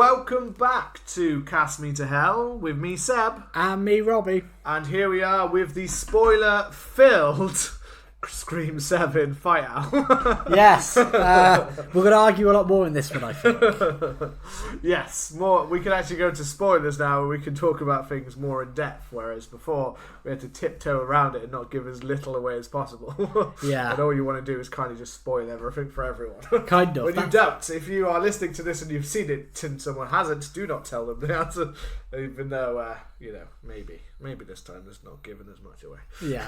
welcome back to Cast Me to Hell with me, Seb. And me, Robbie. And here we are with the spoiler-filled Scream 7 Fight Out. Yes. We're going to argue a lot more in this one, I think. Yes, more. We can actually go to spoilers now and we can talk about things more in depth, whereas before we had to tiptoe around it and not give as little away as possible. Yeah. And all you want to do is kind of just spoil everything for everyone. Kind of. When you don't, if you are listening to this and you've seen it and someone hasn't, do not tell them the answer, even though, maybe this time it's not given as much away. Yeah.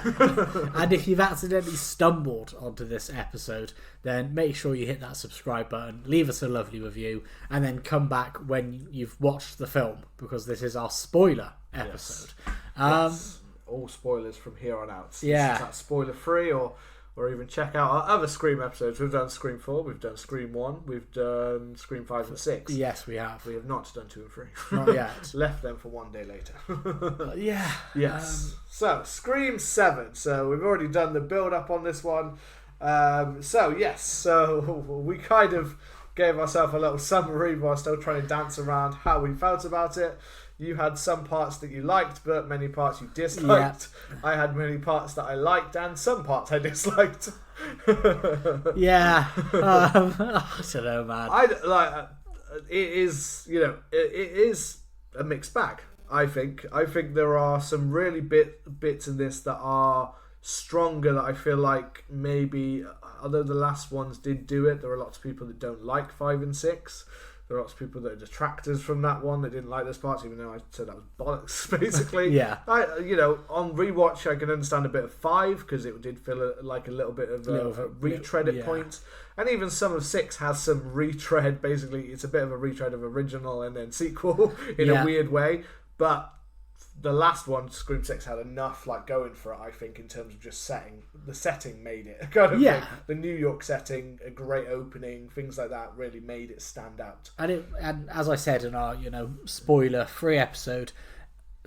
And if you've accidentally stumbled onto this episode, then make sure you hit that subscribe button, leave us a lovely review, and then come back when you've watched the film, because this is our spoiler episode. Yes. All spoilers from here on out. So yeah. Is that spoiler free, or even check out our other Scream episodes. We've done Scream 4, we've done Scream 1, we've done Scream 5 and 6. Yes, we have. We have not done 2 and 3. Not yet. Left them for one day later. Yeah. Yes. So, Scream 7. So, we've already done the build-up on this one. So we kind of gave ourselves a little summary while still trying to dance around how we felt about it. You had some parts that you liked, but many parts you disliked. Yeah. I had many parts that I liked, and some parts I disliked. Yeah. I don't know, man. It is a mixed bag. I think there are some really bits in this that are stronger that I feel like maybe, although the last ones did do it, there are lots of people that don't like 5 and 6. There are lots of people that are detractors from that one that didn't like those parts, even though I said that was bollocks, basically. Yeah. On rewatch, I can understand a bit of 5 because it did feel like a little bit of a retread at points. And even some of 6 has some retread. Basically, it's a bit of a retread of original and then sequel in a weird way. But the last one, Scream 6, had enough going for it, I think, in terms of just setting. The setting made it kind of thing. The New York setting, a great opening, things like that really made it stand out. And as I said in our spoiler-free episode,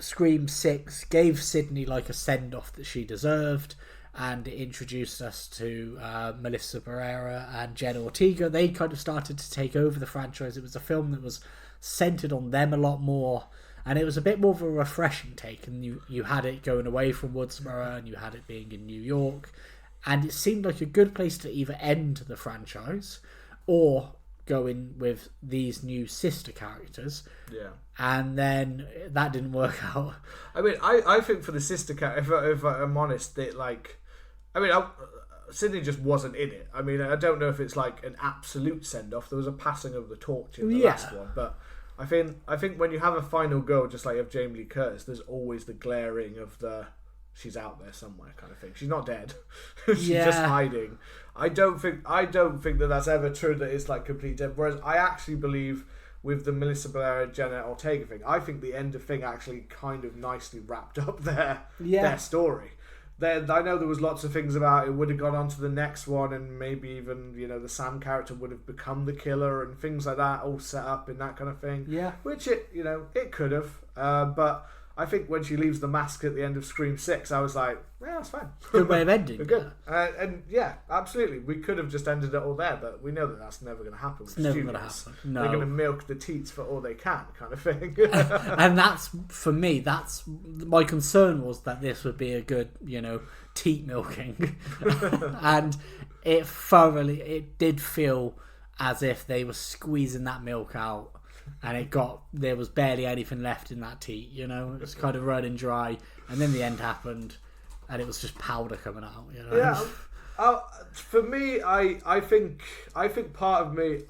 Scream 6 gave Sidney a send-off that she deserved, and it introduced us to Melissa Barrera and Jenna Ortega. They kind of started to take over the franchise. It was a film that was centered on them a lot more. And it was a bit more of a refreshing take, and you had it going away from Woodsboro, and you had it being in New York, and it seemed like a good place to either end the franchise or go in with these new sister characters. Yeah. And then that didn't work out. I mean, I think for the sister character, if I'm honest, Sidney just wasn't in it. I mean, I don't know if it's an absolute send-off. There was a passing of the torch in the last one, but I think when you have a final girl, just like you have Jamie Lee Curtis, there's always the glaring of she's out there somewhere kind of thing. She's not dead. She's just hiding. I don't think that that's ever true, that it's complete dead. Whereas I actually believe with the Melissa Barrera, Jenna Ortega thing, I think the end of thing actually kind of nicely wrapped up their story. I know there was lots of things about it would have gone on to the next one, and maybe even the Sam character would have become the killer and things like that, all set up in that kind of thing. Yeah, which it could have, but I think when she leaves the mask at the end of Scream 6, I was like, yeah, that's fine. Good way of ending. Good. And yeah, absolutely. We could have just ended it all there, but we know that that's never going to happen. It's never going to happen. No. They're going to milk the teats for all they can, kind of thing. And that's, for me, that's my concern, was that this would be a good, teat milking. And it did feel as if they were squeezing that milk out. And there was barely anything left in that teat, it was kind of running dry, and then the end happened, and it was just powder coming out, Yeah. For me, I think part of me,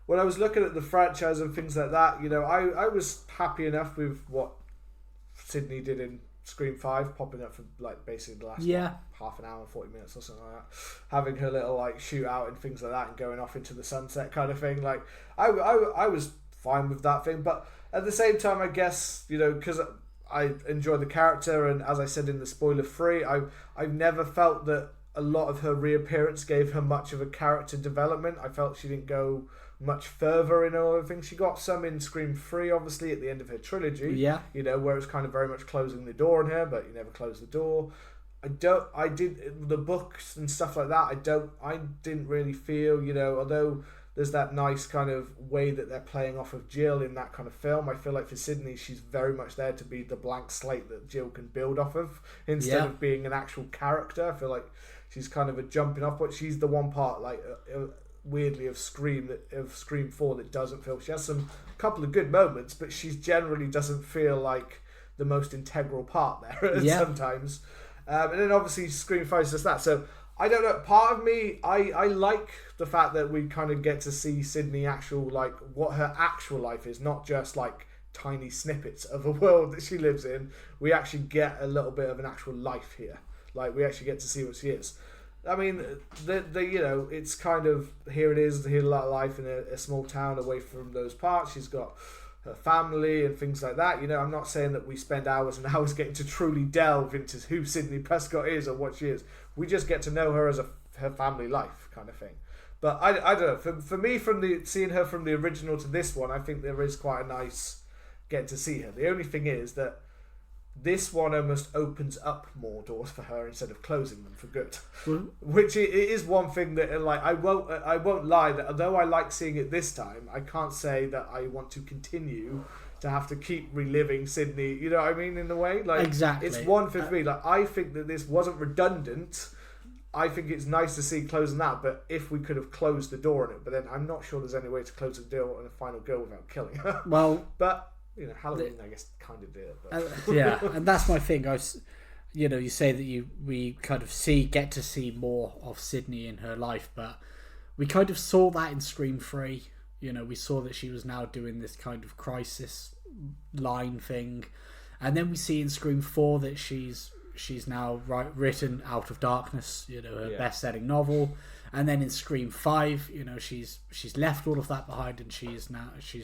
when I was looking at the franchise and things like that, I was happy enough with what Sidney did in Scream 5, popping up for basically the last half an hour, 40 minutes or something like that, having her little shootout and things like that, and going off into the sunset kind of thing. I was fine with that thing, but at the same time, I guess because I enjoy the character, and as I said in the spoiler free, I've never felt that a lot of her reappearance gave her much of a character development. I felt she didn't go much further in all the things. She got some in Scream 3, obviously, at the end of her trilogy. Yeah. Where it was kind of very much closing the door on her, but you never close the door. I did the books and stuff like that. I didn't really feel, although there's that nice kind of way that they're playing off of Jill in that kind of film. I feel like for Sidney, she's very much there to be the blank slate that Jill can build off of instead of being an actual character. I feel like she's kind of a jumping off, but she's the one part, like, weirdly, of Scream 4 that doesn't feel. She has some couple of good moments, but she generally doesn't feel like the most integral part there sometimes. And then obviously Scream 5 is just that. So I don't know. Part of me, I like the fact that we kind of get to see Sidney what her actual life is, not just like tiny snippets of a world that she lives in. We actually get a little bit of an actual life here. Like, we actually get to see what she is. I mean, it's kind of, here it is, here's a lot of life in a small town away from those parts. She's got her family and things like that. I'm not saying that we spend hours and hours getting to truly delve into who Sidney Prescott is or what she is. We just get to know her as her family life kind of thing. But I don't know. For me, seeing her from the original to this one, I think there is quite a nice get to see her. The only thing is that this one almost opens up more doors for her instead of closing them for good. Which it is one thing that, like, I won't lie that although I like seeing it this time, I can't say that I want to continue to have to keep reliving Sidney. You know what I mean? In a way, like, exactly. It's one for me. Like, I think that this wasn't redundant. I think it's nice to see closing that, but if we could have closed the door on it, but then I'm not sure there's any way to close the door on a final girl without killing her. Well, but. Halloween, I guess, kind of did. Yeah, and that's my thing. You say that we kind of get to see more of Sidney in her life, but we kind of saw that in Scream 3. We saw that she was now doing this kind of crisis line thing, and then we see in Scream 4 that she's now written Out of Darkness, her best-selling novel, and then in Scream 5, she's left all of that behind, and she's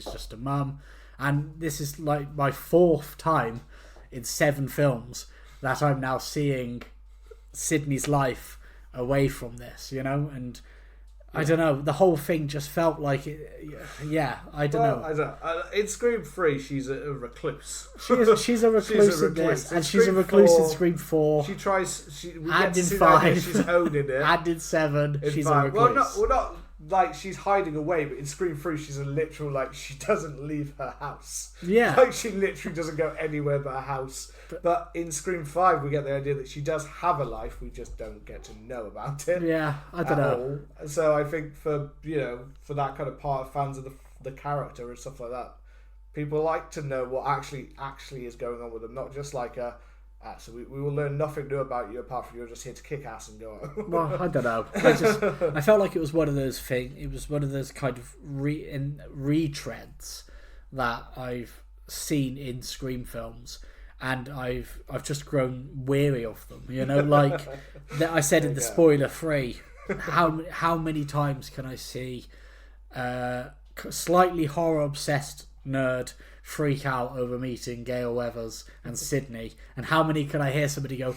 just a mum. And this is like my 4th time in 7 films that I'm now seeing Sidney's life away from this, and I don't know, the whole thing just felt like it. I don't know. In Scream 3, she's a recluse. She's a recluse in this, and she's a recluse in Scream 4. She tries. And in 5, she's owning it. And in 7, she's 5. a recluse. Well, not like she's hiding away, but in Scream 3, she's a literal, like, she doesn't leave her house. Yeah. Like, she literally doesn't go anywhere but her house. But in Scream 5, we get the idea that she does have a life, we just don't get to know about it. Yeah, I don't know. All. So I think for that kind of part of fans of the character and stuff like that, people like to know what actually is going on with them, not just like so we will learn nothing new about you apart from you're just here to kick ass and go. Well, I don't know. I felt like it was one of those things. It was one of those kind of retreads that I've seen in Scream films, and I've just grown weary of them. Like that I said in the spoiler free. How many times can I see slightly horror obsessed nerd freak out over meeting Gail Weathers and Sidney, and how many can I hear somebody go,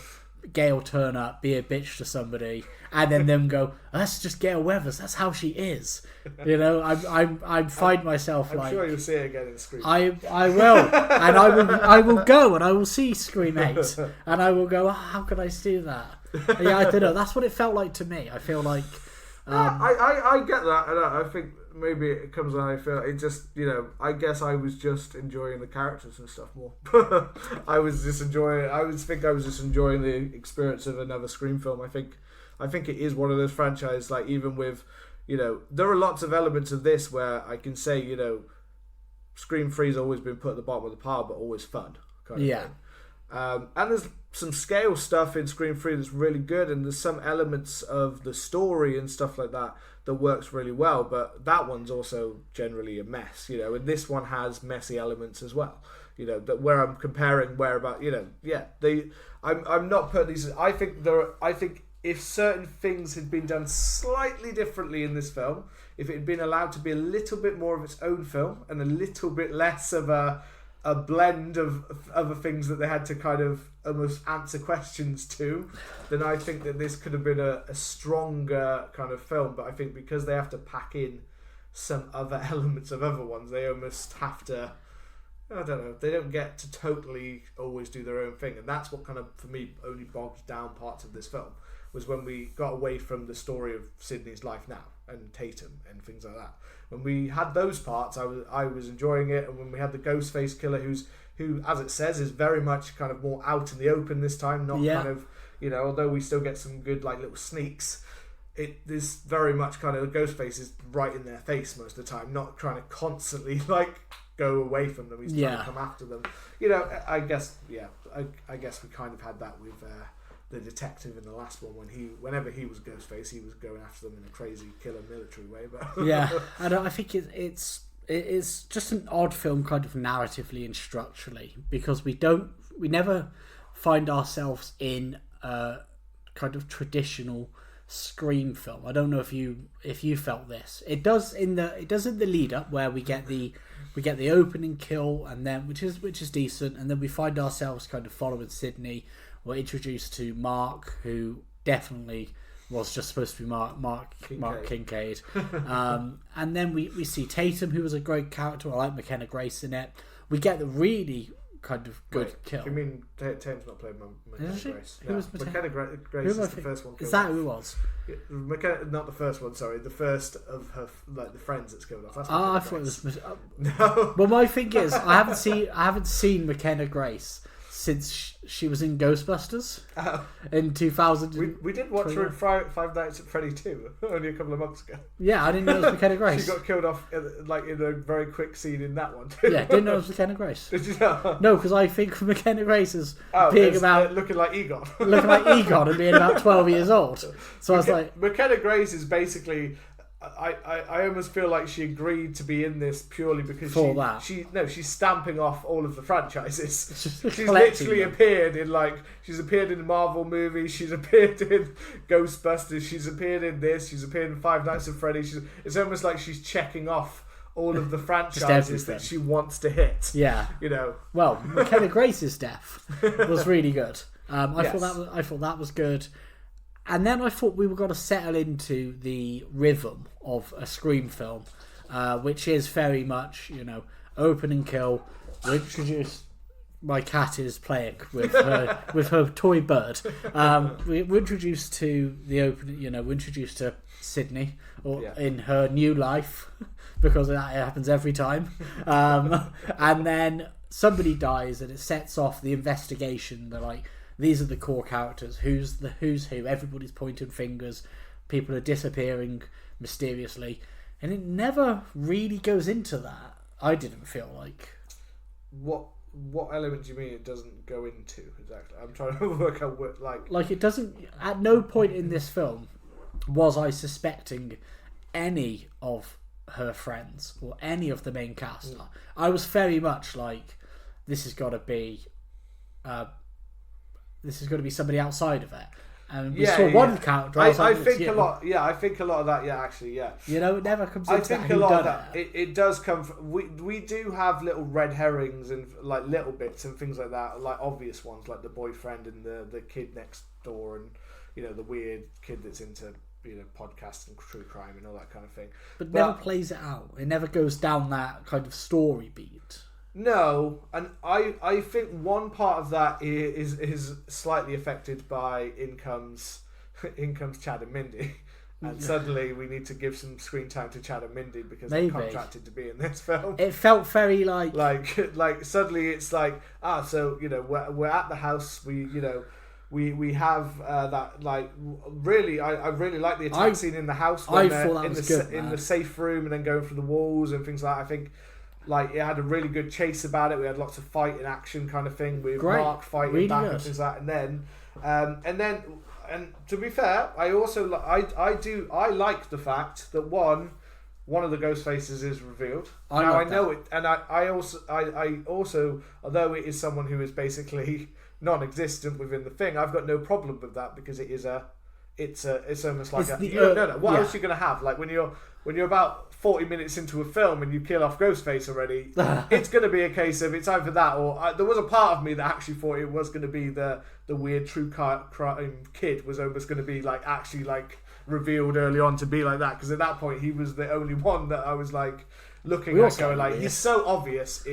Gail turn up, be a bitch to somebody, and then them go, that's just Gail Weathers, that's how she is. I find myself I'm like, sure you'll see it again in Scream. I will, and I will go and I will see Scream 8, and I will go, how could I do that? I don't know. That's what it felt like to me. I feel like I get that, and I think maybe it comes when I feel it just, I guess I was just enjoying the characters and stuff more. I was just enjoying the experience of another Scream film. I think it is one of those franchises, like, even with, there are lots of elements of this where I can say, Scream 3's always been put at the bottom of the pile, but always fun. Kind of thing. And there's some scale stuff in Scream 3 that's really good, and there's some elements of the story and stuff like that works really well, but that one's also generally a mess, and this one has messy elements as well, that where I'm comparing I'm not putting these. I think if certain things had been done slightly differently in this film, if it had been allowed to be a little bit more of its own film and a little bit less of a blend of other things that they had to kind of almost answer questions to, then I think that this could have been a stronger kind of film. But I think because they have to pack in some other elements of other ones, they almost have to I don't know, they don't get to totally always do their own thing, and that's what kind of, for me, only bogged down parts of this film, was when we got away from the story of Sidney's life now and Tatum and things like that. When we had those parts, I was enjoying it, and when we had the Ghostface killer, who, as it says, is very much kind of more out in the open this time, not kind of, although we still get some good like little sneaks, it is very much kind of, the Ghostface is right in their face most of the time, not trying to constantly like go away from them. He's trying to come after them. I guess I guess we kind of had that with the detective in the last one, whenever he was Ghostface, he was going after them in a crazy killer military way. But I think it's just an odd film, kind of narratively and structurally, because we never find ourselves in a kind of traditional Scream film. I don't know if you felt this. It does in the lead up, where we get the opening kill, and then which is decent, and then we find ourselves kind of following Sidney. We're introduced to Mark, who definitely was just supposed to be Mark Kincaid. And then we see Tatum, who was a great character. I like McKenna Grace in it. We get the really kind of good kill. You mean Tatum's not played McKenna Grace? Who was McKenna Grace is the first one. Is that who it was? McKenna, not the first one. Sorry, the first of her, like the friends that's killed off. That's I thought it was. No. Well, my thing is, I haven't seen McKenna Grace since she was in Ghostbusters in 2000. We did watch her in Five Nights at Freddy 2 only a couple of months ago. Yeah, I didn't know it was McKenna Grace. She got killed off like in a very quick scene in that one. Yeah, didn't know it was McKenna Grace. Did you know? No, because I think McKenna Grace is being about looking like Egon, and being about 12 years old. So I was like, McKenna Grace is basically. I almost feel like she agreed to be in this purely because she's stamping off all of the franchises. She's literally appeared in she's appeared in Marvel movies, she's appeared in Ghostbusters, she's appeared in this, she's appeared in Five Nights at Freddy's. It's almost like she's checking off all of the franchises that she wants to hit. Yeah, Well, McKenna Grace's death was really good. I thought that was good. And then I thought we were going to settle into the rhythm of a Scream film, which is very much, open and kill. We introduce. My cat is playing with her toy bird. We're introduced to the open. We're introduced to Sidney in her new life, because that happens every time. And then somebody dies, and it sets off the investigation. They're like, these are the core characters. Who's who? Everybody's pointing fingers. People are disappearing mysteriously, and it never really goes into that. I didn't feel like. What element do you mean it doesn't go into exactly? I'm trying to work out what like it doesn't. At no point in this film was I suspecting any of her friends or any of the main cast. I was very much like, this has got to be. This is going to be somebody outside of it. And we saw one character. I think a lot. Yeah, I think a lot of that. Yeah, actually, yeah. It never comes. I think a lot of that. It does come from. We do have little red herrings and like little bits and things like that, like obvious ones, like the boyfriend and the kid next door, and the weird kid that's into podcasts and true crime and all that kind of thing. But never plays it out. It never goes down that kind of story beat. No, and I think one part of that is slightly affected by in comes Chad and Mindy, and suddenly we need to give some screen time to Chad and Mindy because they're contracted to be in this film. It felt very like suddenly it's like so we're at the house, we have that really I really like the attack scene in the house when they're in the safe room and then going through the walls and things like that. I think. It had a really good chase about it. We had lots of fight and action kind of thing with Mark fighting really back and things like that. And to be fair, I also I like the fact that one of the ghost faces is revealed. I know it, and I also although it is someone who is basically non-existent within the thing, I've got no problem with that because it is it's almost like what else are you going to have when you're about 40 minutes into a film and you kill off Ghostface already, it's going to be a case of it's either that or there was a part of me that actually thought it was going to be the weird true crime kid was almost going to be actually revealed early on to be like that, because at that point he was the only one that I was looking at going he's so obvious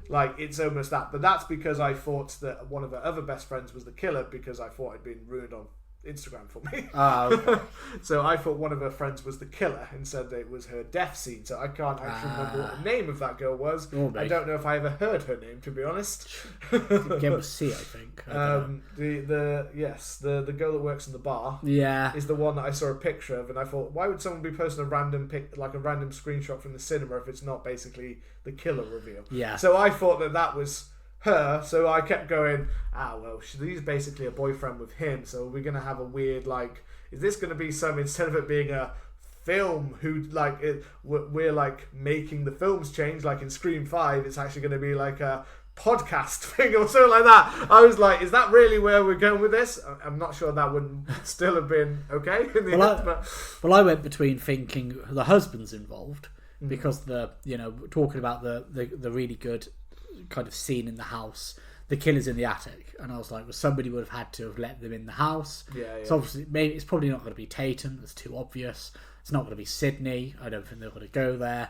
Like, it's almost that. But that's because I thought that one of her other best friends was the killer, because I thought I'd been ruined on Instagram for me. Okay. So I thought one of her friends was the killer and said that it was her death scene. So I can't actually remember what the name of that girl was. I don't know if I ever heard her name, to be honest. Begin with C, I think. The girl that works in the bar. Yeah. Is the one that I saw a picture of, and I thought, why would someone be posting a random random screenshot from the cinema if it's not basically the killer reveal? Yeah. So I thought that was her, so I kept going, she's basically a boyfriend with him, so we're going to have a weird, is this going to be some, instead of it being a film we're like making the films change, like in Scream 5, it's actually going to be like a podcast thing or something like that. I was like, is that really where we're going with this? I'm not sure that wouldn't still have been okay in the end. I went between thinking the husband's involved, because talking about the really good kind of scene in the house, the killer's in the attic, and I was like, well, somebody would have had to have let them in the house. So obviously it's probably not going to be Tatum, that's too obvious. It's not going to be Sidney, I don't think they're going to go there,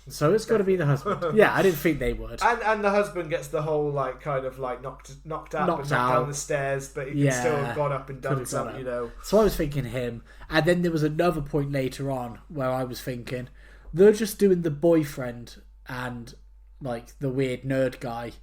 so it's got to be the husband. I didn't think they would. And the husband gets the whole knocked out down the stairs, but he can still have gone up and done something, So I was thinking him, and then there was another point later on where I was thinking they're just doing the boyfriend and the weird nerd guy,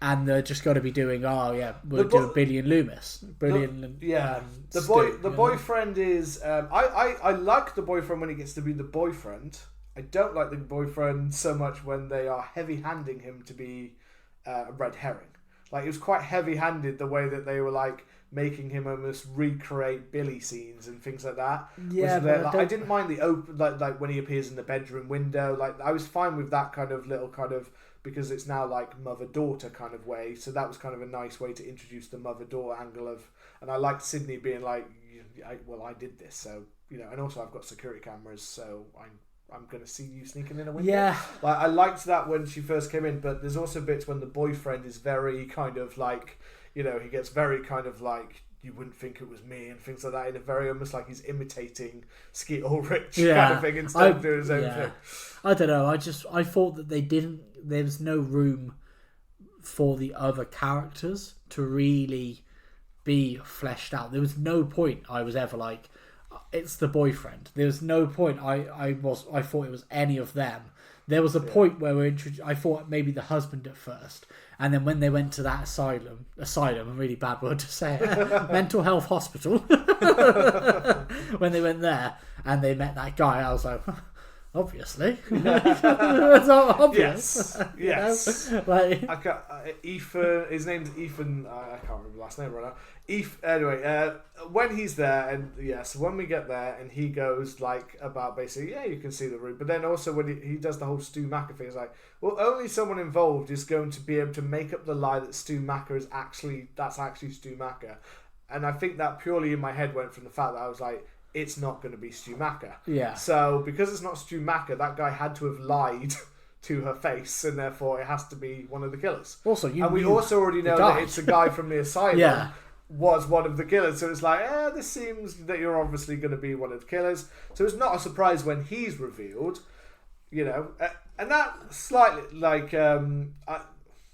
and they're just got to be doing we'll do Billy and Loomis. The boyfriend is I like the boyfriend when he gets to be the boyfriend. I don't like the boyfriend so much when they are heavy-handing him to be a red herring. It was quite heavy-handed the way that they were making him almost recreate Billy scenes and things like that. I didn't mind the open, when he appears in the bedroom window. I was fine with that kind of little because it's now mother-daughter kind of way. So that was kind of a nice way to introduce the mother-daughter angle of, and I liked Sidney being I did this, so and also I've got security cameras, so I'm going to see you sneaking in a window. Yeah. I liked that when she first came in, but there's also bits when the boyfriend is very kind of he gets very kind of you wouldn't think it was me and things like that, in a very almost like he's imitating Skeet Ulrich kind of thing instead of doing his own thing. I don't know. I thought that there was no room for the other characters to really be fleshed out. There was no point I was ever it's the boyfriend. There was no point I thought it was any of them. There was a point where I thought maybe the husband at first, and then when they went to that asylum, a really bad word to say, mental health hospital, when they went there and they met that guy, I was like, obviously. It's not obvious. Yes. Ethan, his name's Ethan, I can't remember the last name right now. Anyway, when he's there, and so when we get there, and he goes about basically, you can see the room, but then also when he does the whole Stu Macker thing, it's only someone involved is going to be able to make up the lie that Stu Macker that's actually Stu Macker, and I think that purely in my head went from the fact that I was it's not going to be Stu Macker. Yeah. So because it's not Stu Macker, that guy had to have lied to her face, and therefore it has to be one of the killers. Also, we also already know that it's a guy from the asylum. Yeah. Was one of the killers, so it's this seems that you're obviously going to be one of the killers. So it's not a surprise when he's revealed, and that slightly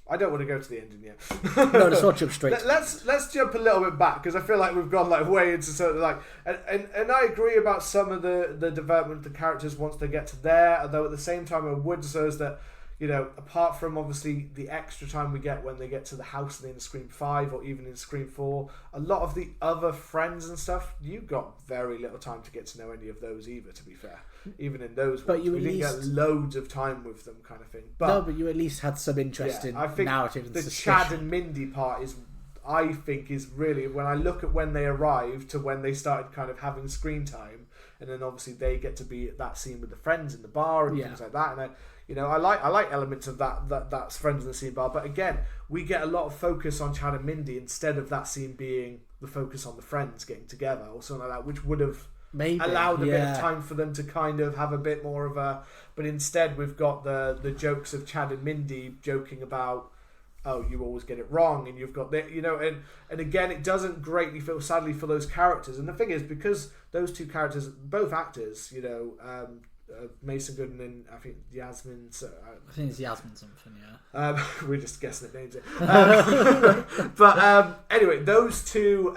I don't want to go to the ending yet. No, let's not jump straight. Let's jump a little bit back, because I feel like we've gone way into sort of and I agree about some of the development of the characters once they get to there. Although at the same time, I would say that apart from obviously the extra time we get when they get to the house in Scream 5 or even in Scream 4, a lot of the other friends and stuff, you got very little time to get to know any of those either, to be fair. Even in those ones, we didn't get loads of time with them kind of thing. But you at least had some interest in narrative and the suspicion. Chad and Mindy part is really, when I look at when they arrived to when they started kind of having screen time, and then obviously they get to be at that scene with the friends in the bar and things like that, and I like elements of that's friends in the scene bar, but again, we get a lot of focus on Chad and Mindy instead of that scene being the focus on the friends getting together or something like that, which would have allowed a bit of time for them to kind of have a bit more of a. But instead, we've got the jokes of Chad and Mindy joking about, oh, you always get it wrong, and you've got the, and again, it doesn't greatly feel sadly for those characters. And the thing is, because those two characters, both actors, Mason Gooden and I think Yasmin. I think it's Yasmin something. Yeah. We're just guessing at names. But anyway, those two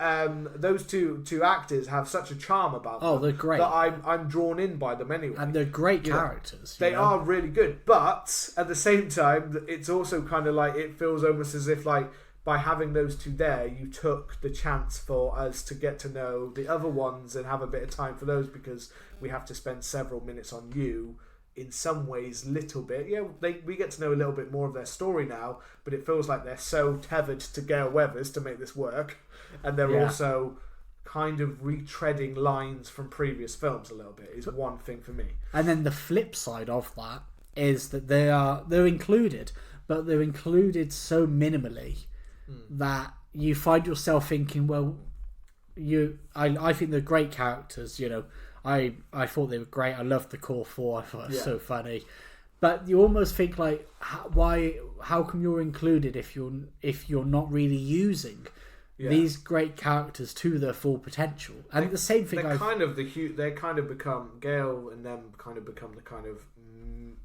actors have such a charm about them. Oh, they're great. That I'm drawn in by them anyway. And they're great characters. They are really good, but at the same time, it's also kind of like it feels almost as if like by having those two there, you took the chance for us to get to know the other ones and have a bit of time for those because we have to spend several minutes on you. In some ways, little bit. Yeah, we get to know a little bit more of their story now, but it feels like they're so tethered to Gale Weathers to make this work, and they're also kind of retreading lines from previous films a little bit. Is one thing for me. And then the flip side of that is that they're included, but they're included so minimally that you find yourself thinking, well, I think they're great characters. You know, I thought they were great. I loved the core four. I thought it was so funny. But you almost think like, how come you're included if you're not really using these great characters to their full potential? And the same thing. They kind of become Gale and them kind of become the kind of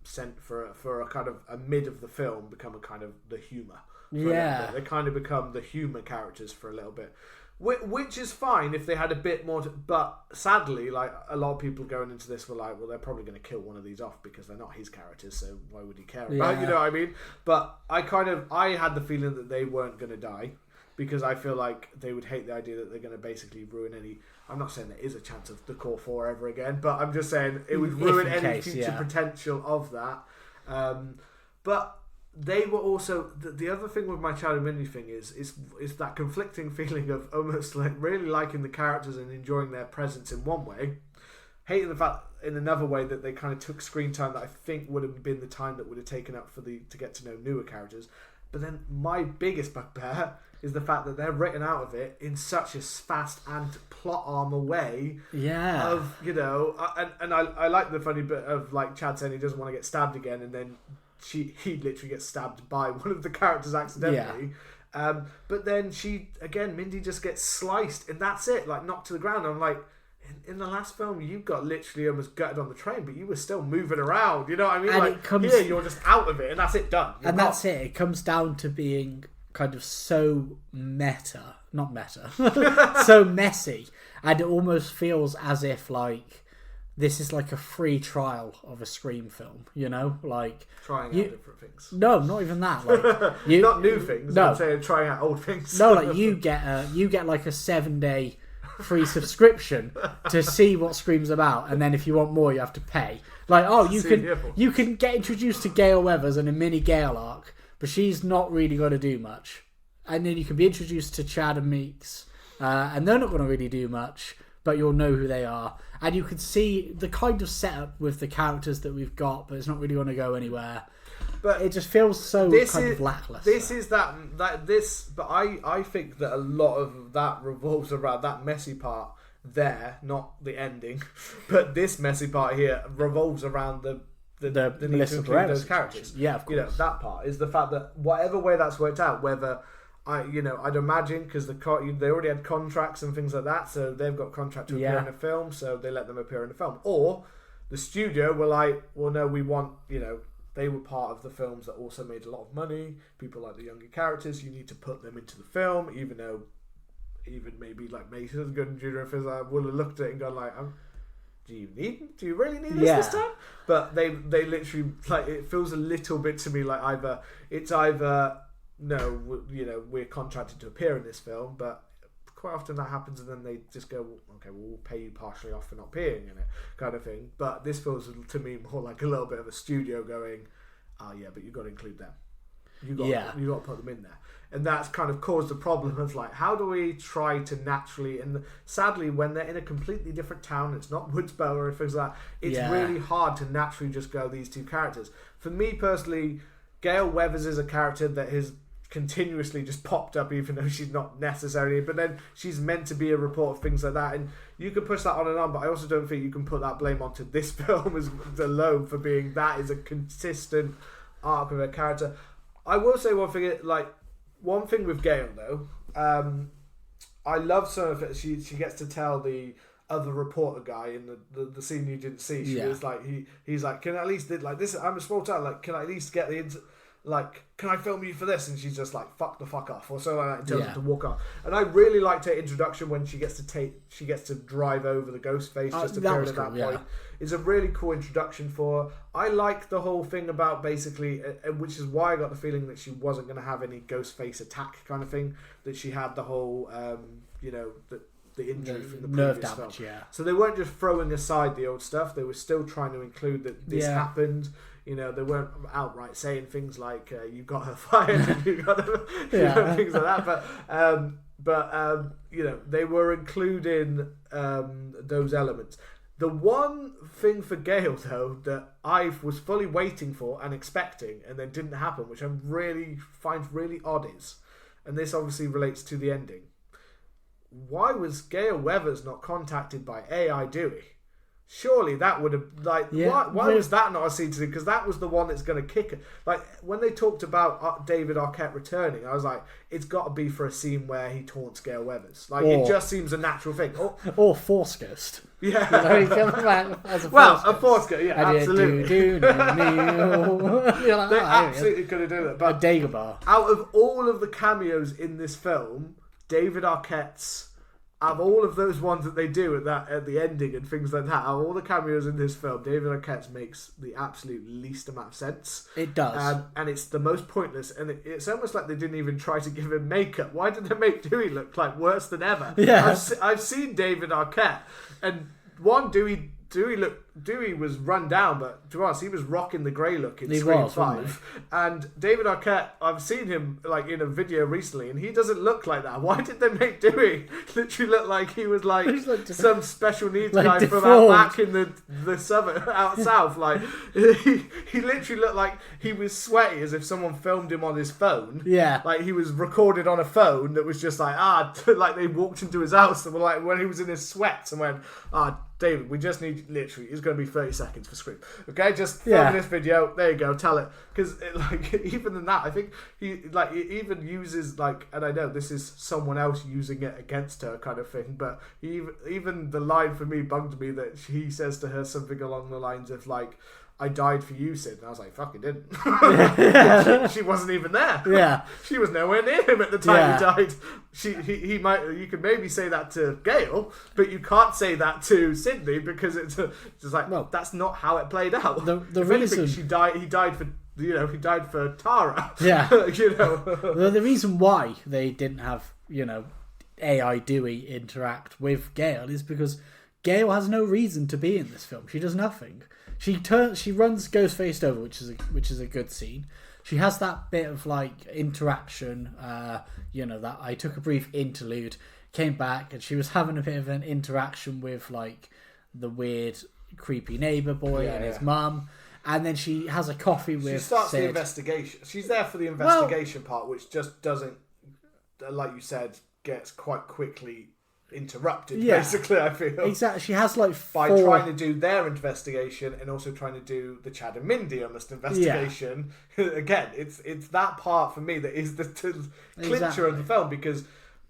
sent for a kind of a mid of the film become a kind of the humour. They kind of become the humour characters for a little bit. Which is fine if they had a bit more, but sadly, like a lot of people going into this were like, well, they're probably going to kill one of these off because they're not his characters, so why would he care about? You know what I mean? But I had the feeling that they weren't going to die because I feel like they would hate the idea that they're going to basically ruin any. I'm not saying there is a chance of the core four ever again, but I'm just saying it would ruin any future potential of that. But they were also the other thing with my Chad and Mindy thing is that conflicting feeling of almost like really liking the characters and enjoying their presence in one way, hating the fact in another way that they kind of took screen time that I think would have been the time that would have taken up to get to know newer characters. But then my biggest bugbear is the fact that they're written out of it in such a fast and plot armor way. Yeah. Of I like the funny bit of like Chad saying he doesn't want to get stabbed again, and then he literally gets stabbed by one of the characters accidentally. But then Mindy just gets sliced and that's it, like knocked to the ground. I'm like, in the last film you got literally almost gutted on the train, but you were still moving around, you know what I mean? And here you're just out of it and that's it, done. That's it. It comes down to being kind of so not meta, so messy, and it almost feels as if like this is like a free trial of a Scream film, you know, like trying out different things. No, not even that. Like not new things. No, I'm saying trying out old things. No, like you get like a 7-day free subscription to see what Scream's about, and then if you want more, you have to pay. Like, you can get introduced to Gale Weathers in a mini Gale arc, but she's not really going to do much, and then you can be introduced to Chad and Meeks, and they're not going to really do much, but you'll know who they are. And you can see the kind of setup with the characters that we've got, but it's not really going to go anywhere. But it just feels so kind of lackluster. But I think that a lot of that revolves around that messy part there, not the ending. But this messy part here revolves around the need to include those characters. Yeah, of course. You know, that part is the fact that whatever way that's worked out, whether I'd imagine because they already had contracts and things like that, so they've got contract to appear in a film, so they let them appear in the film. Or the studio were like, well, no, we want, they were part of the films that also made a lot of money. People like the younger characters, you need to put them into the film, even maybe like Mason's good and Junior would have looked at it and gone like, do you really need this time? But they literally, like, it feels a little bit to me like either no, we're contracted to appear in this film, but quite often that happens and then they just go, okay, well, we'll pay you partially off for not appearing in it, kind of thing. But this feels to me more like a little bit of a studio going, oh yeah, but you've got to include them. You got to put them in there. And that's kind of caused the problem of like, how do we try to naturally, and sadly when they're in a completely different town, it's not Woodsboro or things like that, it's really hard to naturally just go these two characters. For me personally, Gale Weathers is a character that has continuously just popped up even though she's not necessarily, but then she's meant to be a report of things like that, and you can push that on and on, but I also don't think you can put that blame onto this film as alone for being that is a consistent arc of a character. I will say one thing with Gale though, I love some of it. She gets to tell the other reporter guy in the scene you didn't see. She was like, he's like, can I at least like this? I'm a small town. Like, can I at least get can I film you for this? And she's just like, fuck the fuck off, or something like that, and tells him to walk off. And I really liked her introduction when she gets to drive over the Ghostface just appearing at that point. It's a really cool introduction for her. I like the whole thing about basically, which is why I got the feeling that she wasn't going to have any Ghostface attack kind of thing. That she had the whole, the injury from the nerve previous damage, film. So they weren't just throwing aside the old stuff. They were still trying to include that this happened. You know, they weren't outright saying things like "you got her fired" and "you got her," things like that. But they were including those elements. The one thing for Gale, though, that I was fully waiting for and expecting, and then didn't happen, which I find really odd, is, and this obviously relates to the ending. Why was Gale Weathers not contacted by AI Dewey? Surely that would have, why was that not a scene to do? Because that was the one that's going to kick it. Like, when they talked about David Arquette returning, I was like, it's got to be for a scene where he taunts Gale Weathers. Like, it just seems a natural thing. Or Force Ghost. Yeah. He comes back as a Force Ghost, yeah, absolutely. They absolutely could have done that. But a Dagobah. Out of all of the cameos in this film, David Arquette's, out of all of those ones that they do at the ending and things like that, out of all the cameos in this film, David Arquette's makes the absolute least amount of sense. It does. And it's the most pointless. And it's almost like they didn't even try to give him makeup. Why did they make Dewey look like worse than ever? Yeah. I've seen David Arquette, and Dewey was run down, but to us, he was rocking the grey look in Scream 5. And David Arquette, I've seen him like in a video recently, and he doesn't look like that. Why did they make Dewey literally look like he was like some special needs guy from out back in the suburb out south? Like he literally looked like he was sweaty, as if someone filmed him on his phone. Yeah, like he was recorded on a phone that was just like like they walked into his house and were like, when he was in his sweats, and went, David, we just need, literally, it's going to be 30 seconds for Scream. Okay, just film this video. There you go, tell it. Because even in that, I think he even uses and I know this is someone else using it against her kind of thing, but even the line for me bugged me that he says to her something along the lines of like, I died for you, Sid. And I was like, fucking didn't. She wasn't even there. Yeah. She was nowhere near him at the time he died. He might. You could maybe say that to Gale, but you can't say that to Sidney because it's just like, well, that's not how it played out. The reason he died for. He died for Tara. Yeah. The reason why they didn't have AI Dewey interact with Gale is because Gale has no reason to be in this film. She does nothing. She runs Ghostface over, which is a good scene. She has that bit of like interaction, that I took a brief interlude, came back, and she was having a bit of an interaction with like the weird, creepy neighbor boy and his mum, and then she has a coffee with. She starts Sid. the investigation. She's there for the investigation part, which just doesn't, like you said, gets quite quickly interrupted, basically, I feel. Exactly. She has like by trying to do their investigation and also trying to do the Chad and Mindy almost investigation. Again, it's that part for me that is the clincher of the film, because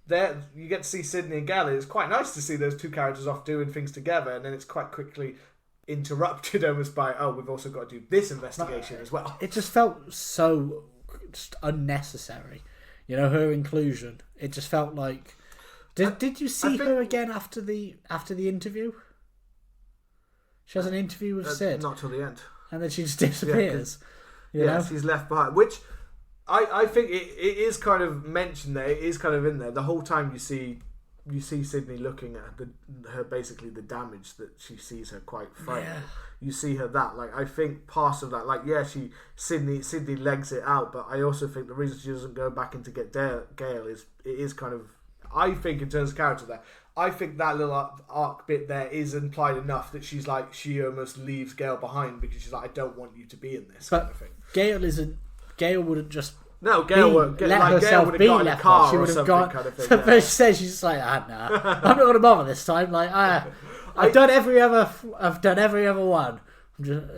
there you get to see Sidney and Gale. It's quite nice to see those two characters off doing things together, and then it's quite quickly interrupted almost by, we've also got to do this investigation as well. It just felt so just unnecessary. Her inclusion. It just felt like. Did you see her again after the interview? She has an interview with Sid. Not till the end. And then she just disappears. She's left behind. Which I think it is kind of mentioned there. It is kind of in there. The whole time you see Sidney looking at her basically the damage that she sees her quite frightened. Yeah. You see her that. Like, I think part of that, Sidney legs it out, but I also think the reason she doesn't go back in to get Gale is kind of, I think in terms of character there, I think that little arc bit there is implied enough that she's like, she almost leaves Gale behind because she's like, I don't want you to be in this kind of thing. Gale wouldn't just Gale would have got in a car or something kind of thing. But she says, she's just like, nah, I'm not going to bother this time. Like, I've done every other one.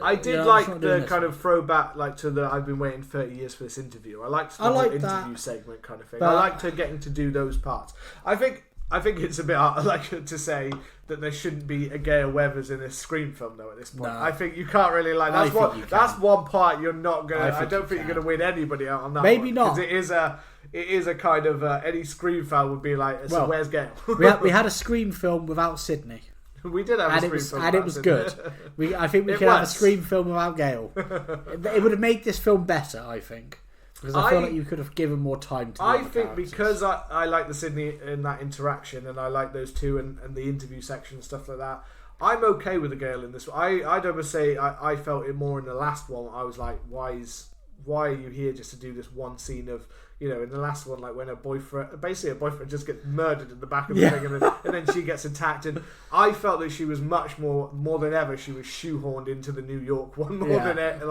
I did like the kind of throwback, like to the I've been waiting 30 years for this interview. I liked the whole interview segment kind of thing. I liked her getting to do those parts. I think I think it's a bit like to say that there shouldn't be a Gail Weathers in a Scream film though. At this point, No. I think you can't really like. That's one part you're not gonna. I don't think you're gonna win anybody out on that. Maybe one, not. It is a kind of any Scream fan would be like, so where's Gail? we had a Scream film without Sidney. We did have a Scream film, and it was good. I think we could have a Scream film without Gail. It would have made this film better, I think. Because I feel like you could have given more time to the other characters. Because I like the Sidney in that interaction, and I like those two and the interview section and stuff like that, I'm okay with the Gale in this. I'd almost say I felt it more in the last one. I was like, why are you here just to do this one scene of, in the last one, like when a boyfriend just gets murdered in the back of the thing, and then she gets attacked, and I felt that she was much more than ever, she was shoehorned into the New York one more than ever.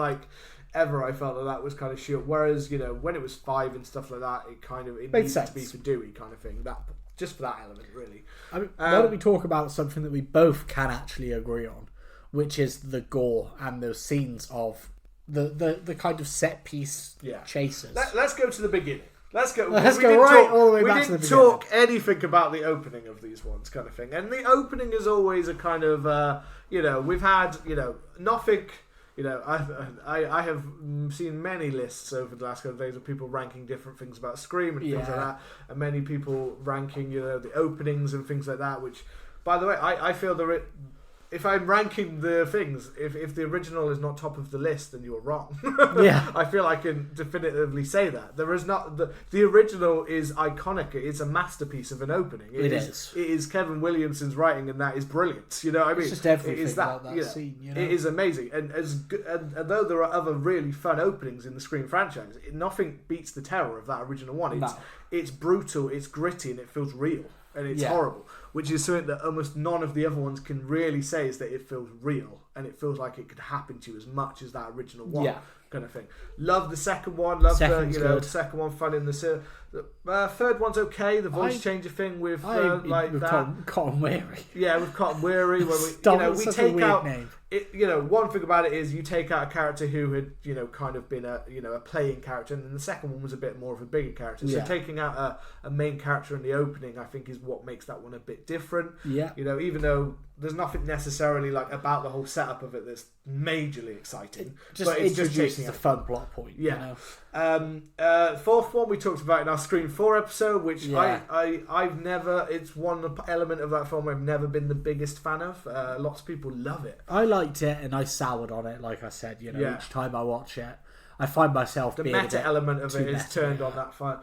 I felt that was kind of short. Whereas, when it was 5 and stuff like that, it needs to be for Dewey kind of thing. That just for that element, really. I mean, why don't we talk about something that we both can actually agree on, which is the gore and the scenes of the kind of set piece chases. Let's go to the beginning. Let's go right all the way back to the beginning. We didn't talk anything about the opening of these ones, kind of thing. And the opening is always a kind of, we've had, nothing. I have seen many lists over the last couple of days of people ranking different things about Scream and things like that, and many people ranking, the openings and things like that. Which, by the way, I feel if I'm ranking the things, if the original is not top of the list, then you're wrong. I feel I can definitively say that. There is not the original is iconic. It's a masterpiece of an opening. It is Kevin Williamson's writing, and that is brilliant. You know what I mean? It's just everything it is about that scene. It is amazing, and and though there are other really fun openings in the Scream franchise, nothing beats the terror of that original one. It's brutal, it's gritty, and it feels real. And it's horrible, which is something that almost none of the other ones can really say, is that it feels real and it feels like it could happen to you as much as that original one, kind of thing. Love the second one. Love the second one. Fun in the third one's okay. The voice changer thing with Cotton Weary. Yeah, with Cotton Weary, where we take out name. One thing about it is you take out a character who had kind of been a playing character, and then the second one was a bit more of a bigger character. So taking out a main character in the opening, I think, is what makes that one a bit different. Even though there's nothing necessarily about the whole setup of it that's majorly exciting, but it's introduces a fun plot point. Fourth one we talked about in our Scream 4 episode, which I've never. It's one element of that film I've never been the biggest fan of. Lots of people love it. I liked it, and I soured on it. Like I said, each time I watch it, I find myself the being meta element of it is turned on that fun.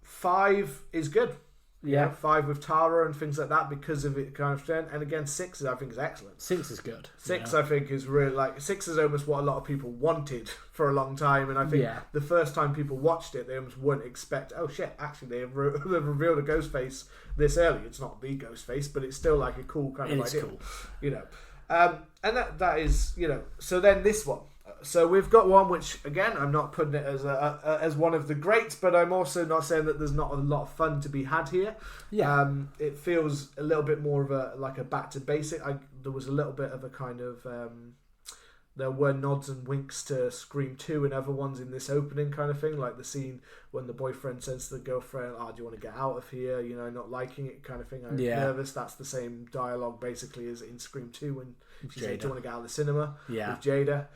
5 is good. 5 with Tara and things like that because of it kind of thing. And again, 6 I think is excellent. 6 is good. 6 I think is really 6 is almost what a lot of people wanted for a long time, and I think the first time people watched it, they almost wouldn't expect. Oh shit! Actually, they've revealed a Ghostface this early. It's not the Ghostface, but it's still a cool kind of idea. Cool. And that is So then this one. So we've got one which, again, I'm not putting it as one of the greats, but I'm also not saying that there's not a lot of fun to be had here. It feels a little bit more of a back to basic. There was a little bit of a kind of there were nods and winks to Scream 2 and other ones in this opening kind of thing, like the scene when the boyfriend says to the girlfriend, do you want to get out of here, not liking it kind of thing, I'm nervous. That's the same dialogue basically as in Scream 2 when she said, do you want to get out of the cinema with Jada.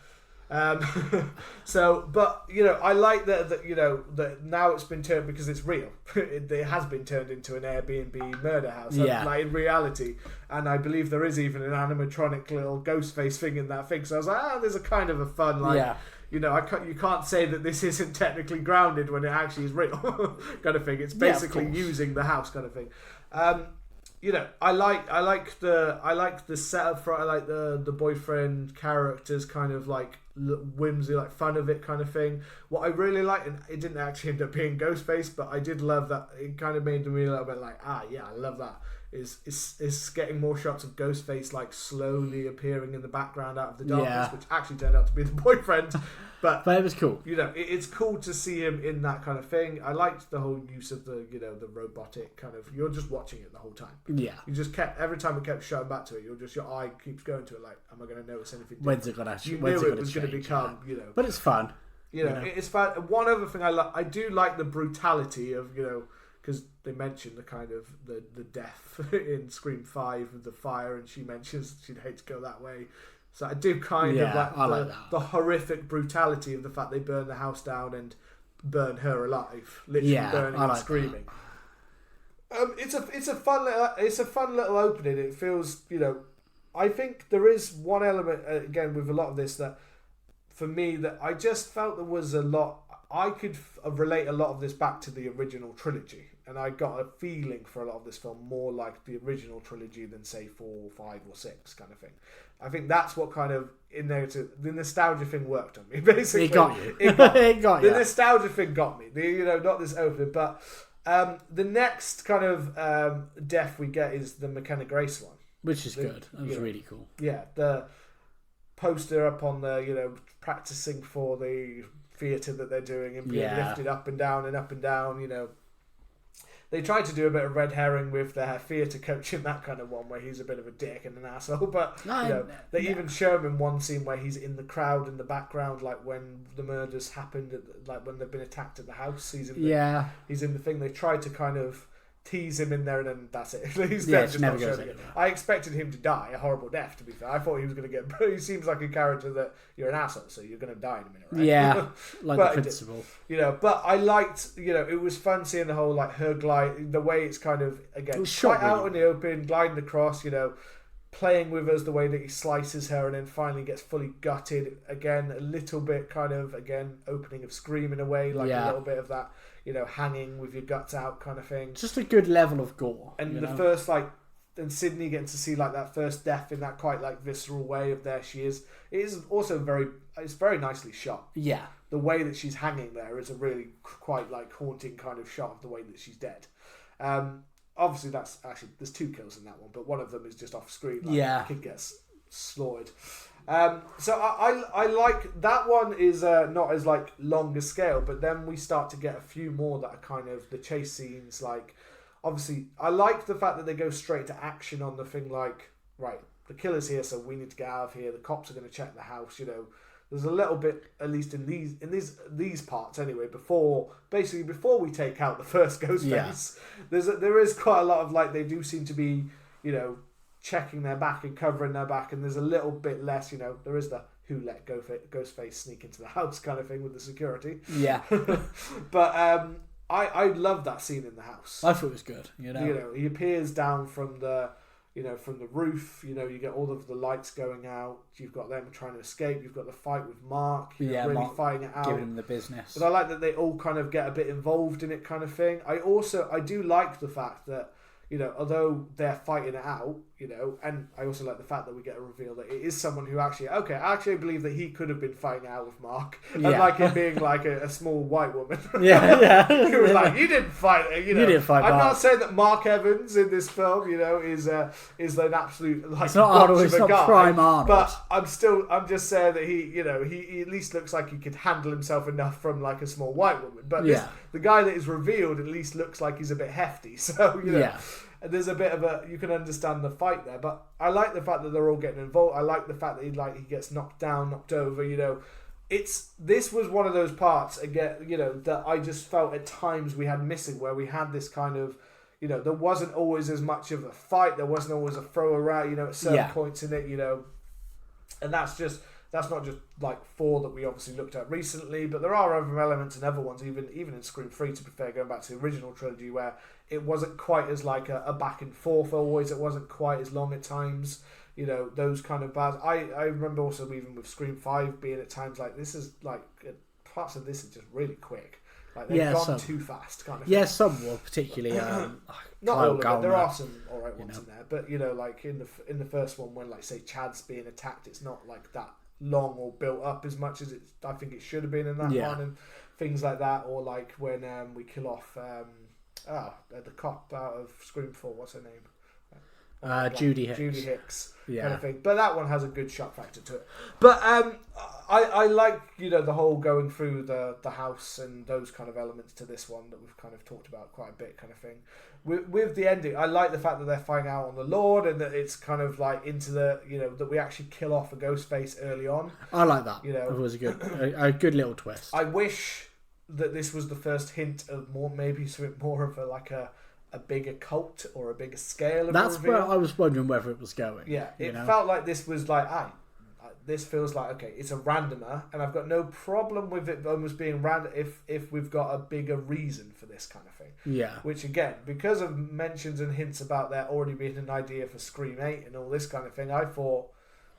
But I like that now it's been turned, because it's real. It has been turned into an Airbnb murder house, in reality. And I believe there is even an animatronic little Ghostface thing in that thing. So I was like, there's a kind of a fun you can't say that this isn't technically grounded when it actually is real kind of thing. It's basically using the house kind of thing. I like the setup for the boyfriend characters kind of whimsy, fun of it kind of thing. What I really like, and it didn't actually end up being Ghostface, but I did love that. It kind of made me a little bit I love that. Is getting more shots of Ghostface slowly appearing in the background out of the darkness, which actually turned out to be the boyfriend. But it was cool. It's cool to see him in that kind of thing. I liked the whole use of the the robotic kind of. You're just watching it the whole time. Yeah. You just kept every time it kept showing back to it. Your eye keeps going to it. Am I going to notice anything different? When's it going to? You knew it was going to become. But it's fun. It's fun. One other thing I do like the brutality of because they mention the kind of the death in Scream 5 with the fire, and she mentions she'd hate to go that way. So I do kind of like the horrific brutality of the fact they burn the house down and burn her alive, literally burning and screaming. It's a fun little opening. It feels, I think there is one element again with a lot of this that for me that I just felt there was a lot. I could relate a lot of this back to the original trilogy, and I got a feeling for a lot of this film more like the original trilogy than say 4, 5, or 6 kind of thing. I think that's what kind of the nostalgia thing worked on me. Basically, it got you. It got you. The nostalgia thing got me. Not this opening, but the next kind of death we get is the McKenna Grace one, which is good. That was really cool. Yeah, the poster up on the practicing for the theatre that they're doing and being lifted up and down and up and down. They tried to do a bit of red herring with their theatre coach in that kind of one where he's a bit of a dick and an asshole, but they even show him in one scene where he's in the crowd in the background, like when the murders happened, like when they've been attacked at the house. He's in the thing. They tried to kind of tease him in there, and then that's it. He's just not shown again. I expected him to die a horrible death, to be fair. I thought he was going to get... He seems like a character that you're an asshole, so you're going to die in a minute, right? Yeah, like the principal. But I liked, it was fun seeing the whole, like, her glide, the way it's kind of, again, quite out in the open, gliding across, playing with us, the way that he slices her and then finally gets fully gutted. Again, a little bit kind of, opening of Scream in a way, like a little bit of that, hanging with your guts out kind of thing. Just a good level of gore. And the first, and Sidney getting to see, that first death in that quite, visceral way of there she is. It is also it's very nicely shot. Yeah. The way that she's hanging there is a really quite, haunting kind of shot of the way that she's dead. Obviously, there's 2 kills in that one, but one of them is just off screen. The kid gets slaughtered. So I like that one is not as longer scale, but then we start to get a few more that are kind of the chase scenes. Obviously, I like the fact that they go straight to action on the thing. Right, the killer's here, so we need to get out of here. The cops are going to check the house. There's a little bit, at least in these parts anyway. Before we take out the first Ghostface, there is quite a lot of they do seem to be checking their back and covering their back, and there's a little bit less. There is the who let Ghostface sneak into the house kind of thing with the security. Yeah, but I love that scene in the house. I thought it was good. He appears down from the. From the roof, you get all of the lights going out. You've got them trying to escape. You've got the fight with Mark. Really Mark fighting it out, giving him the business. But I like that they all kind of get a bit involved in it, kind of thing. I do like the fact that although they're fighting it out, and I also like the fact that we get a reveal that it is someone who I actually believe that he could have been fighting out with Mark, and it being a small white woman. Who was you didn't fight. You didn't fight. I'm not saying that Mark Evans in this film, is an absolute it's not Arnold. It's not guy, prime Arnold. But I'm just saying that he at least looks like he could handle himself enough from a small white woman. But the guy that is revealed at least looks like he's a bit hefty. So there's a bit of you can understand the fight there, but I like the fact that they're all getting involved. I like the fact that he gets knocked down, knocked over. This was one of those parts again, that I just felt at times we had missing, where we had this kind of, there wasn't always as much of a fight, there wasn't always a throw around, at certain points in it, and that's not just 4 that we obviously looked at recently, but there are other elements and other ones, even in Scream 3, to be fair, going back to the original trilogy, where it wasn't quite as a back and forth always, it wasn't quite as long at times, those kind of bad. I remember also even with Scream 5 being at times this is parts of this is just really quick. They've gone too fast kind of thing. Yeah, some were particularly not all of it. There are some alright ones in there, but in the first one when say Chad's being attacked, it's not that long or built up as much as I think it should have been in that one, and things like that, or when we kill off the cop out of Scream 4, what's her name? Judy Hicks kind of thing. But that one has a good shock factor to it. But I like the whole going through the house and those kind of elements to this one that we've kind of talked about quite a bit kind of thing. With the ending, I like the fact that they're fighting out on the Lord, and that it's kind of into the that we actually kill off a Ghostface early on. I like that. It was a good little twist. I wish that this was the first hint of maybe something more of a bigger cult or a bigger scale of That's a reveal. where I was wondering whether it was going. Yeah, it felt like this was like, this feels like, okay, it's a randomer, and I've got no problem with it almost being random if we've got a bigger reason for this kind of thing. Yeah. Which, again, because of mentions and hints about there already being an idea for Scream 8 and all this kind of thing, I thought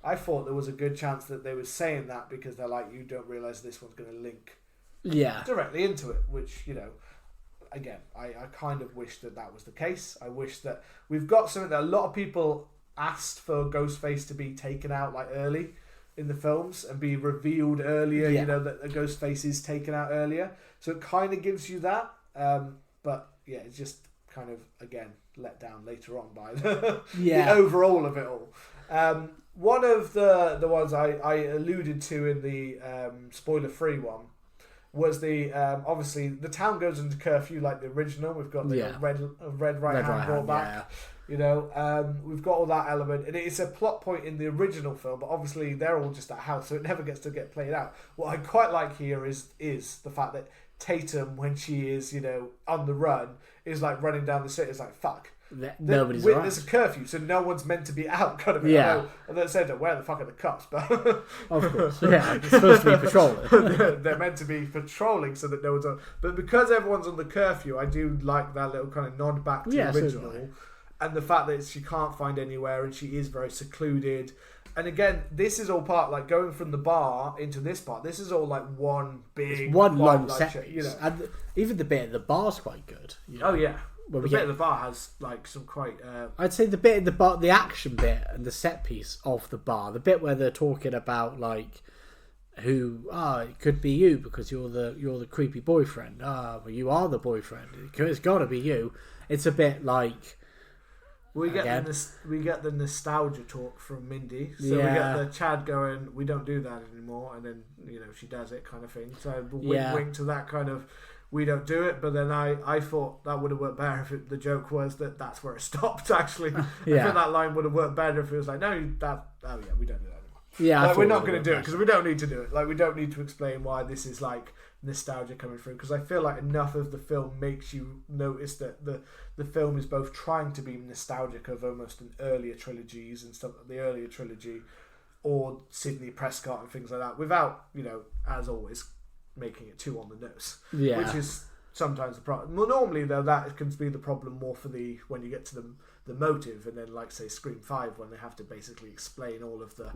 there was a good chance that they were saying that because they're like, you don't realise this one's going to link directly into it, which, again, I kind of wish that was the case. I wish that we've got something that a lot of people asked for Ghostface to be taken out like early in the films and be revealed earlier, that the Ghostface is taken out earlier. So it kind of gives you that. But yeah, it's just kind of, again, let down later on by the overall of it all. One of the ones I alluded to in the spoiler-free one was the obviously the town goes into curfew like the original. We've got the red right hand brought back. We've got all that element, and it's a plot point in the original film, but obviously they're all just at house, so it never gets to get played out. What I quite like here is the fact that Tatum, when she is on the run, is like running down the street. It's like, fuck. Nobody's around. There's a curfew, so no one's meant to be out, kind of. Yeah. And they said, where the fuck are the cops? But of course, yeah, it's supposed to be patrolling. They're meant to be patrolling so that no one's on. But because everyone's on the curfew, I do like that little kind of nod back to the original, and the fact that she can't find anywhere and she is very secluded. And again, this is all part, like, going from the bar into this part. This is all like one big, one long set piece. And even the bit at the bar's quite good. Oh yeah. Well, the bit of the bar has like some quite. I'd say the bit of the bar, the action bit, and the set piece of the bar, the bit where they're talking about like who it could be you because you're the creepy boyfriend. Well, you are the boyfriend. It's got to be you. It's a bit like we get the nostalgia talk from Mindy. So we get the Chad going, we don't do that anymore, and then she does it kind of thing. So wink to that kind of. We don't do it, but then I thought that would have worked better if the joke was that's where it stopped, actually. I think that line would have worked better if it was like, we don't do that anymore. Yeah, like, we're not going to do it, because we don't need to do it. Like, we don't need to explain why this is, like, nostalgia coming through, because I feel like enough of the film makes you notice that the film is both trying to be nostalgic of almost an earlier trilogies and stuff, the earlier trilogy, or Sidney Prescott and things like that, without, as always, making it too on the nose, which is sometimes the problem. Well, normally though, that can be the problem more for when you get to the motive, and then like say Scream 5 when they have to basically explain all of the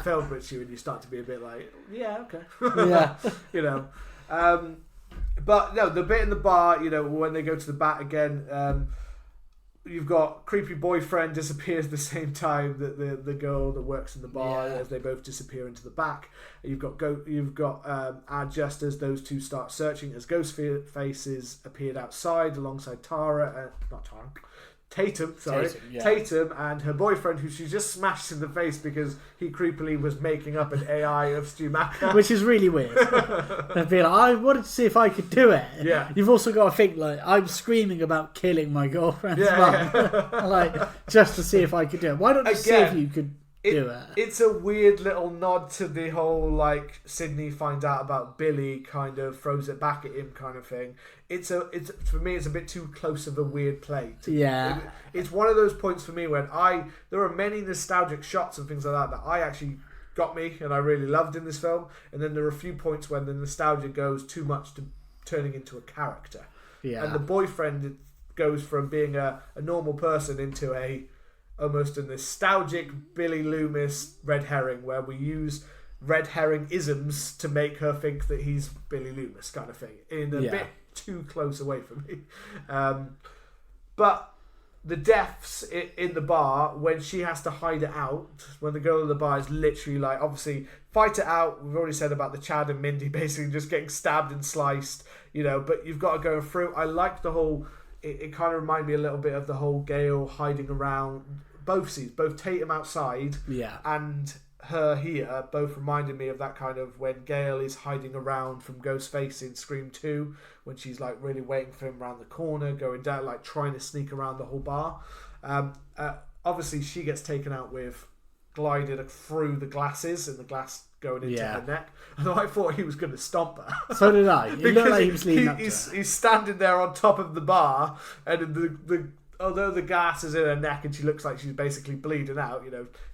film with you, and you start to be a bit like, but no, the bit in the bar, when they go to the bat again. You've got creepy boyfriend disappears the same time that the girl that works in the bar, as they both disappear into the back. You've got just as those two start searching, as Ghostface appeared outside alongside Tatum and her boyfriend, who she just smashed in the face because he creepily was making up an AI of Stu Macker, which is really weird. I'd be like, I wanted to see if I could do it. Yeah. You've also got to think like I'm screaming about killing my girlfriend's mum, like just to see if I could do it. Why don't you see if you could do it? It's a weird little nod to the whole like Sidney finds out about Billy, kind of throws it back at him kind of thing. It's for me, it's a bit too close of a weird play. It's one of those points for me when there are many nostalgic shots and things like that I actually got me and I really loved in this film, and then there are a few points when the nostalgia goes too much to turning into a character. And the boyfriend goes from being a normal person into almost a nostalgic Billy Loomis red herring, where we use red herring isms to make her think that he's Billy Loomis kind of thing, in a bit too close away from me. But the deaths in the bar, when she has to hide it out, when the girl in the bar is literally like, obviously fight it out. We've already said about the Chad and Mindy basically just getting stabbed and sliced, but you've got to go through. I like the whole, it kind of reminded me a little bit of the whole Gale hiding around. Both scenes, both Tatum outside and her here, both reminded me of that kind of when Gale is hiding around from Ghostface in Scream 2, when she's like really waiting for him around the corner, going down, like trying to sneak around the whole bar. Obviously she gets taken out with glided through the glasses and the glass going into her neck. And I thought he was going to stomp her. So did I. It looked like he was leaning up to her. He's standing there on top of the bar, and although the gas is in her neck and she looks like she's basically bleeding out,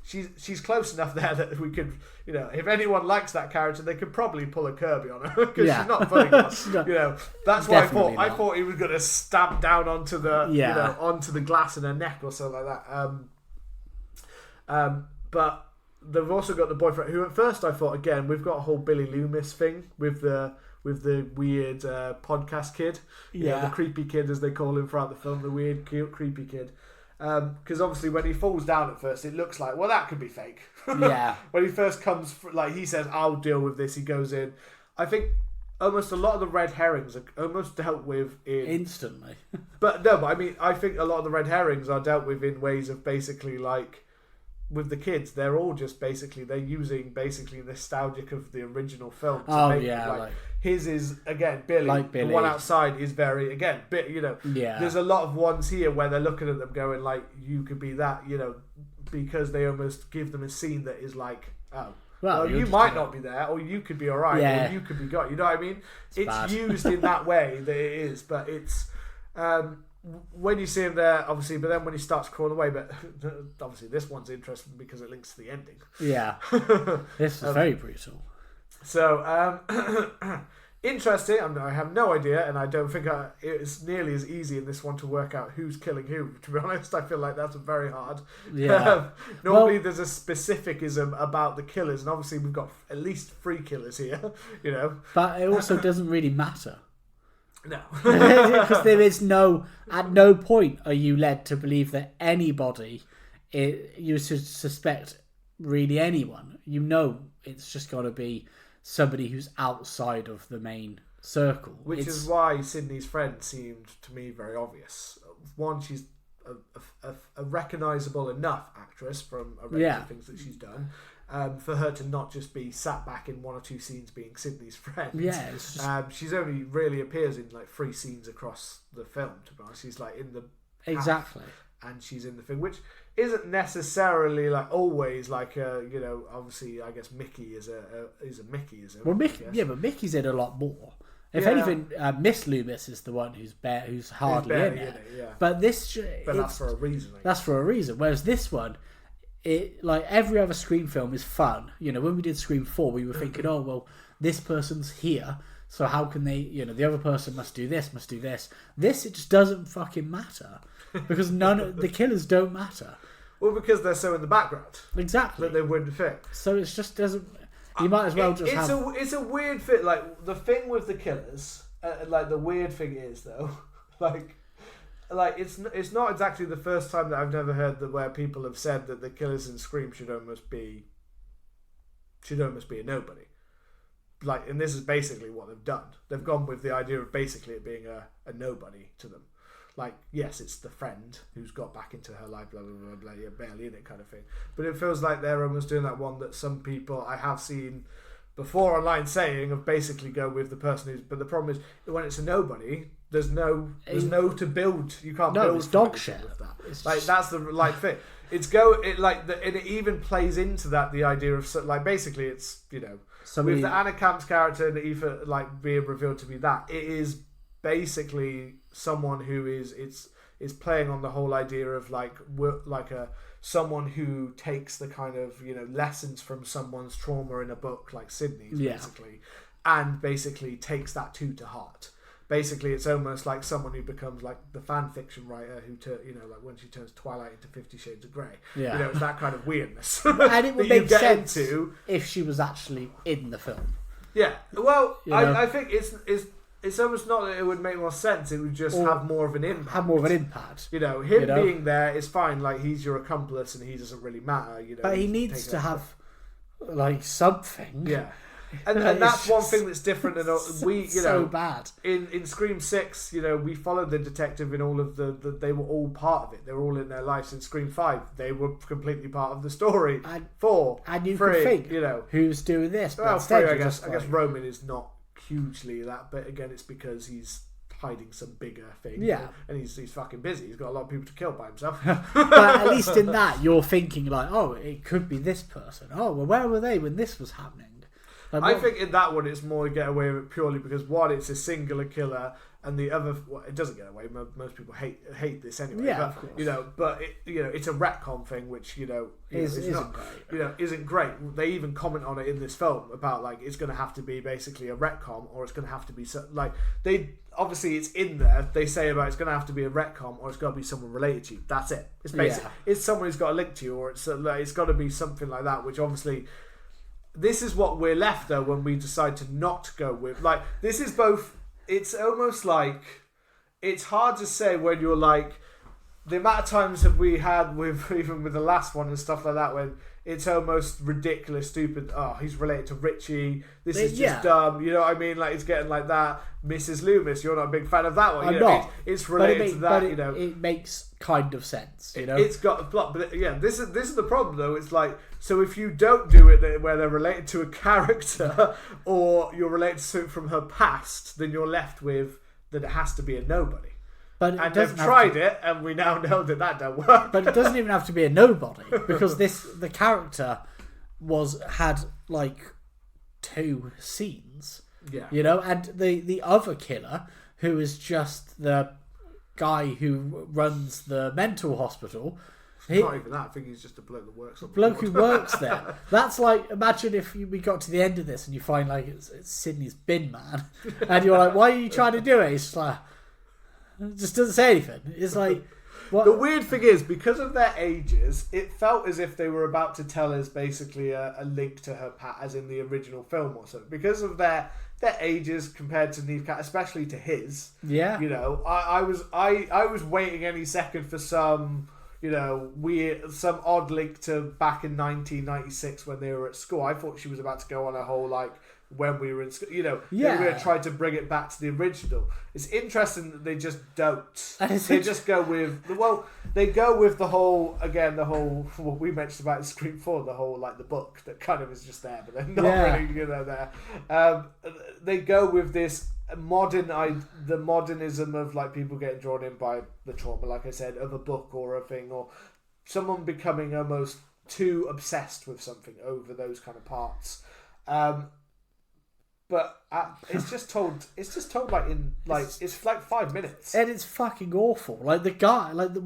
she's close enough there that we could, if anyone likes that character, they could probably pull a Kirby on her because she's not funny enough. That's why I thought he was going to stamp down onto the onto the glass in her neck or something like that. But they've also got the boyfriend who at first I thought, again, we've got a whole Billy Loomis thing with the weird podcast kid, the creepy kid as they call him throughout the film, the weird cute creepy kid, because obviously when he falls down at first it looks like, well, that could be fake. When he first comes, he says, I'll deal with this, he goes in. I think almost a lot of the red herrings are almost dealt with instantly. but I mean, I think a lot of the red herrings are dealt with in ways of basically like with the kids, they're all just basically, they're using basically nostalgic of the original film to make it like his is, again, Billy. Like Billy. The one outside is very, again, there's a lot of ones here where they're looking at them going like, you could be that, because they almost give them a scene that is like, well, you might not be there, or you could be alright, or you could be got. You know what I mean? It's used in that way that it is, but it's when you see him there, obviously, but then when he starts crawling away, but obviously this one's interesting because it links to the ending. Yeah, this is very brutal. So interesting. I have no idea, and I don't think it's nearly as easy in this one to work out who's killing who. To be honest, I feel like that's very hard. Yeah. Normally, there's a specificism about the killers, and obviously we've got at least 3 killers here. But it also doesn't really matter. No, because there is at no point are you led to believe that anybody, you should suspect really anyone. It's just got to be somebody who's outside of the main circle. Which is why Sidney's friend seemed to me very obvious. One, she's a recognisable enough actress from a range of things that she's done. For her to not just be sat back in 1 or 2 scenes being Sidney's friend. Yeah, it's just... she's only really appears in like 3 scenes across the film, to be honest. She's like in the exactly, and she's in the thing, which isn't necessarily like always like obviously I guess Mickey is a Mickey, is it? Well, but Mickey's in a lot more. If anything, Miss Loomis is the one who's hardly in it. But that's for a reason. That's for a reason. Whereas this one, it like every other Scream film is fun. When we did Scream 4, we were thinking, oh well, this person's here, so how can they? The other person must do this, must do this. This, it just doesn't fucking matter because none of the killers don't matter. Well, because they're so in the background, exactly, that they wouldn't fit. So it just doesn't. You might as well just have. It's a weird fit. Like the thing with the killers, like the weird thing is though, like it's not exactly the first time that I've never heard that where people have said that the killers in Scream should almost be a nobody. Like, and this is basically what they've done. They've gone with the idea of basically it being a nobody to them. Like, yes, it's the friend who's got back into her life, blah, blah, blah, blah, you're barely in it kind of thing. But it feels like they're almost doing that one that some people I have seen before online saying of basically go with the person who's... But the problem is, when it's a nobody, there's no to build. You can't build. It's dog shit. With that. It's like, that's the thing. And it even plays into that, the idea of, like, basically it's, with the Anna Camp's character and Eva, like, being revealed to be that, it is basically someone who is playing on the whole idea of someone who takes the kind of lessons from someone's trauma in a book like Sidney's basically, and basically takes that to heart. Basically, it's almost like someone who becomes like the fan fiction writer who like when she turns Twilight into 50 Shades of Grey. Yeah, it's that kind of weirdness. And it would make sense if she was actually in the film. Yeah, well, I think it's almost not that it would make more sense. It would just have more of an impact. Being there is fine. Like, he's your accomplice and he doesn't really matter. But he needs to have like something. Yeah. And that's one thing that's different. And so bad. In Scream 6, we followed the detective in all of the they were all part of it. They were all in their lives. In Scream 5, they were completely part of the story. And 4, and you 3, could think, who's doing this? Well, 3, I guess Roman is not hugely that, but again, it's because he's hiding some bigger thing. Yeah. And he's fucking busy. He's got a lot of people to kill by himself. But at least in that, you're thinking like, oh, it could be this person. Oh, well, where were they when this was happening? Like, I think in that one it's more to get away with it purely because one, it's a singular killer, and the other, well, it doesn't get away. Most people hate this anyway. Yeah, but, of course. you know, but it's a retcon thing, which Isn't great. Isn't great. They even comment on it in this film about like it's going to have to be basically a retcon, or it's going to have to be like they obviously it's in there. They say about it's going to have to be a retcon, or it's got to be someone related to you. That's it. It's basic. Yeah. It's someone who's got a link to you, or it's got to be something like that. Which obviously. This is what we're left though when we decide to not go with. Like, this is both. It's almost like it's hard to say when you're like the amount of times have we had with even with the last one and stuff like that when it's almost ridiculous, stupid. Oh, he's related to Richie. This is just dumb. You know what I mean? Like it's getting like that. Mrs. Loomis, you're not a big fan of that one. I'm not. It's related to that. It makes kind of sense. You know, it's got a plot, but this is the problem though. It's like so if you don't do it where they're related to a character or you're related to something from her past, then you're left with that it has to be a nobody. And they've tried it, and we now know that don't work. But it doesn't even have to be a nobody because the character had like 2 scenes. Yeah, you know, and the other killer who is just the guy who runs the mental hospital. Not even that. I think he's just a bloke that works. Bloke who works there. That's like imagine if we got to the end of this and you find like it's Sydney's bin man, and you're like, why are you trying to do it? It's just like. It just doesn't say anything. It's like what? The weird thing is because of their ages, it felt as if they were about to tell us basically a link to her past, as in the original film or something. Because of their ages compared to Neve Campbell, especially to his. Yeah. You know, I was waiting any second for some some odd link to back in 1996 when they were at school. I thought she was about to go on a whole like. When we were in school, they were going to try to bring it back to the original. It's interesting that they just don't. They just go with the whole what we mentioned about in Scream 4, the whole like the book that kind of is just there, but they're not really there. They go with this the modernism of like people getting drawn in by the trauma, like I said, of a book or a thing, or someone becoming almost too obsessed with something over those kind of parts. But it's just told like in like it's like 5 minutes, and it's fucking awful. Like the guy, why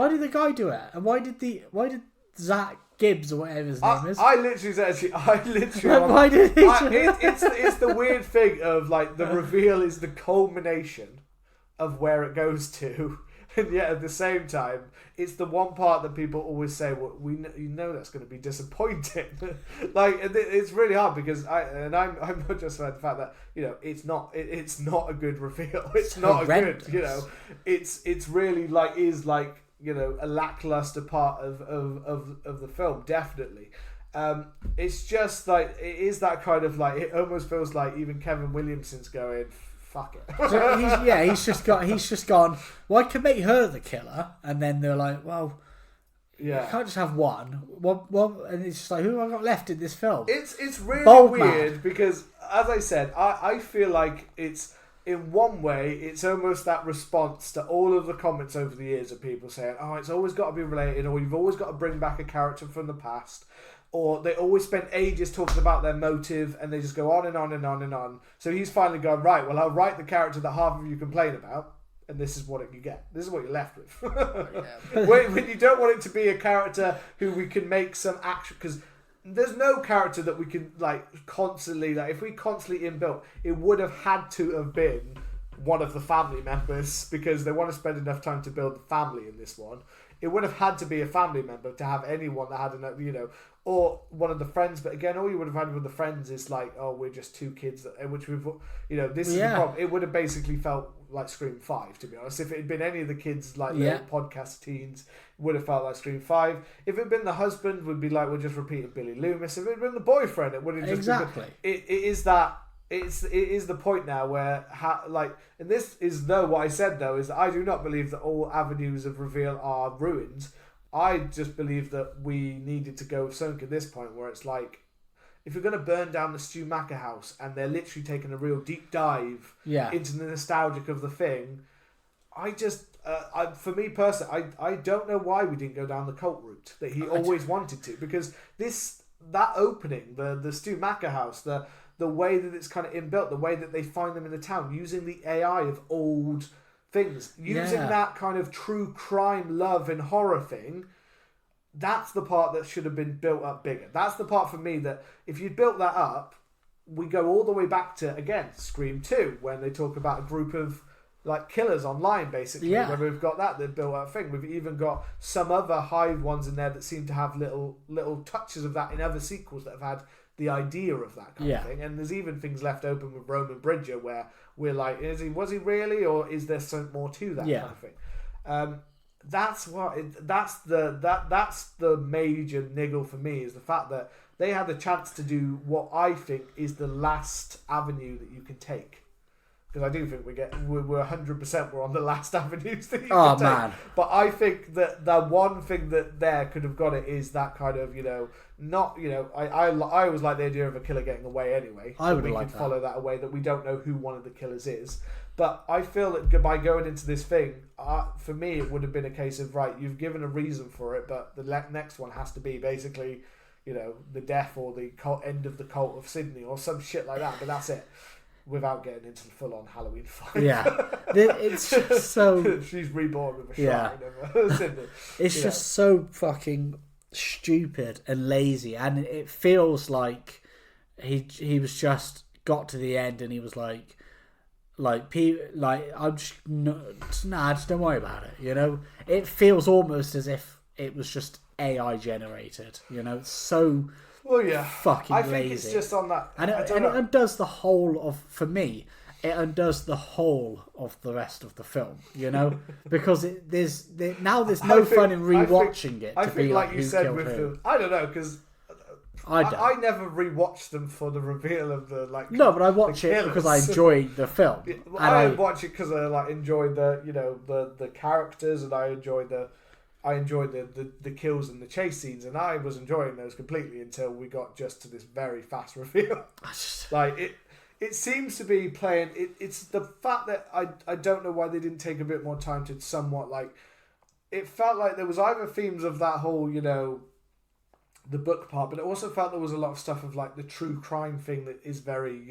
did the guy do it, and why did Zach Gibbs or whatever his name is? I literally. Why did he? It's the weird thing of like the reveal is the culmination of where it goes to. And yet at the same time, it's the one part that people always say, "Well, you know that's going to be disappointing." Like it's really hard because I'm not just about the fact that it's not a good reveal. It's not horrendous. A good it's really like a lackluster part of the film, definitely. It's just like it is that kind of like it almost feels like even Kevin Williamson's going. Fuck it. So he's just gone. Well, I can make her the killer, and then they're like, well, you can't just have one. Well, and it's just like, who have I got left in this film? It's really weird because, as I said, I feel like it's in one way it's almost that response to all of the comments over the years of people saying, oh, it's always got to be related, or you've always got to bring back a character from the past. Or they always spend ages talking about their motive and they just go on and on and on and on. So he's finally gone, right, well, I'll write the character that half of you complain about, and this is what you get. This is what you're left with. When you don't want it to be a character who we can make some action... Because there's no character that we can, like, constantly... Like, if we constantly inbuilt, it would have had to have been one of the family members because they want to spend enough time to build the family in this one. It would have had to be a family member to have anyone that had enough, or one of the friends. But again, all you would have had with the friends is like, oh, we're just 2 kids, which we've, this is the problem. It would have basically felt like Scream 5, to be honest. If it had been any of the kids, like little podcast teens, it would have felt like Scream 5. If it had been the husband, would be like, we're just repeating Billy Loomis. If it had been the boyfriend, it would have just exactly. It is that. It is the point now where and this is what I said though is that I do not believe that all avenues of reveal are ruined. I just believe that we needed to go with something at this point where it's like if you're going to burn down the Stu Macker house and they're literally taking a real deep dive into the nostalgic of the thing, for me personally, I don't know why we didn't go down the cult route that he always wanted to, because that opening, the Stu Macker house, the way that it's kind of inbuilt, the way that they find them in the town, using the AI of old things, using that kind of true crime, love and horror thing, that's the part that should have been built up bigger. That's the part for me that if you built that up, we go all the way back to, again, Scream 2, when they talk about a group of like killers online, basically, where we've got that built up thing. We've even got some other Hive ones in there that seem to have little touches of that in other sequels that have had the idea of that kind of thing. And there's even things left open with Roman Bridger where we're like, was he really, or is there something more to that kind of thing? That's the major niggle for me, is the fact that they had the chance to do what I think is the last avenue that you can take. Because I do think we're 100% we're on the last avenues that you can take. Man. But I think that the one thing that there could have got it is that kind of, I always like the idea of a killer getting away anyway. I would we like could that. follow that away, that we don't know who one of the killers is. But I feel that by going into this thing, for me, it would have been a case of, right, you've given a reason for it, but the next one has to be basically, the death or the end of the cult of Sidney or some shit like that. But that's it. Without getting into the full-on Halloween fight. Yeah. It's just so... She's reborn with a shrine of Sidney. It's just so fucking stupid and lazy. And it feels like he was just got to the end and he was like, I'm just... just don't worry about it, It feels almost as if it was just AI generated, It's so... Well, yeah. Fucking lazy. I think it's just on that. And it undoes the whole of, for me, it undoes the whole of the rest of the film, because there's no fun in rewatching it. I think, like you said, with them, I don't know, because I never rewatched them for the reveal of the No, but I watch it because I enjoy the film. I watch it because I enjoy the characters, and I enjoy the kills and the chase scenes, and I was enjoying those completely until we got just to this very fast reveal. It seems to be playing. It's the fact that I don't know why they didn't take a bit more time to somewhat it felt like there was either themes of that whole the book part, but it also felt there was a lot of stuff of the true crime thing that is very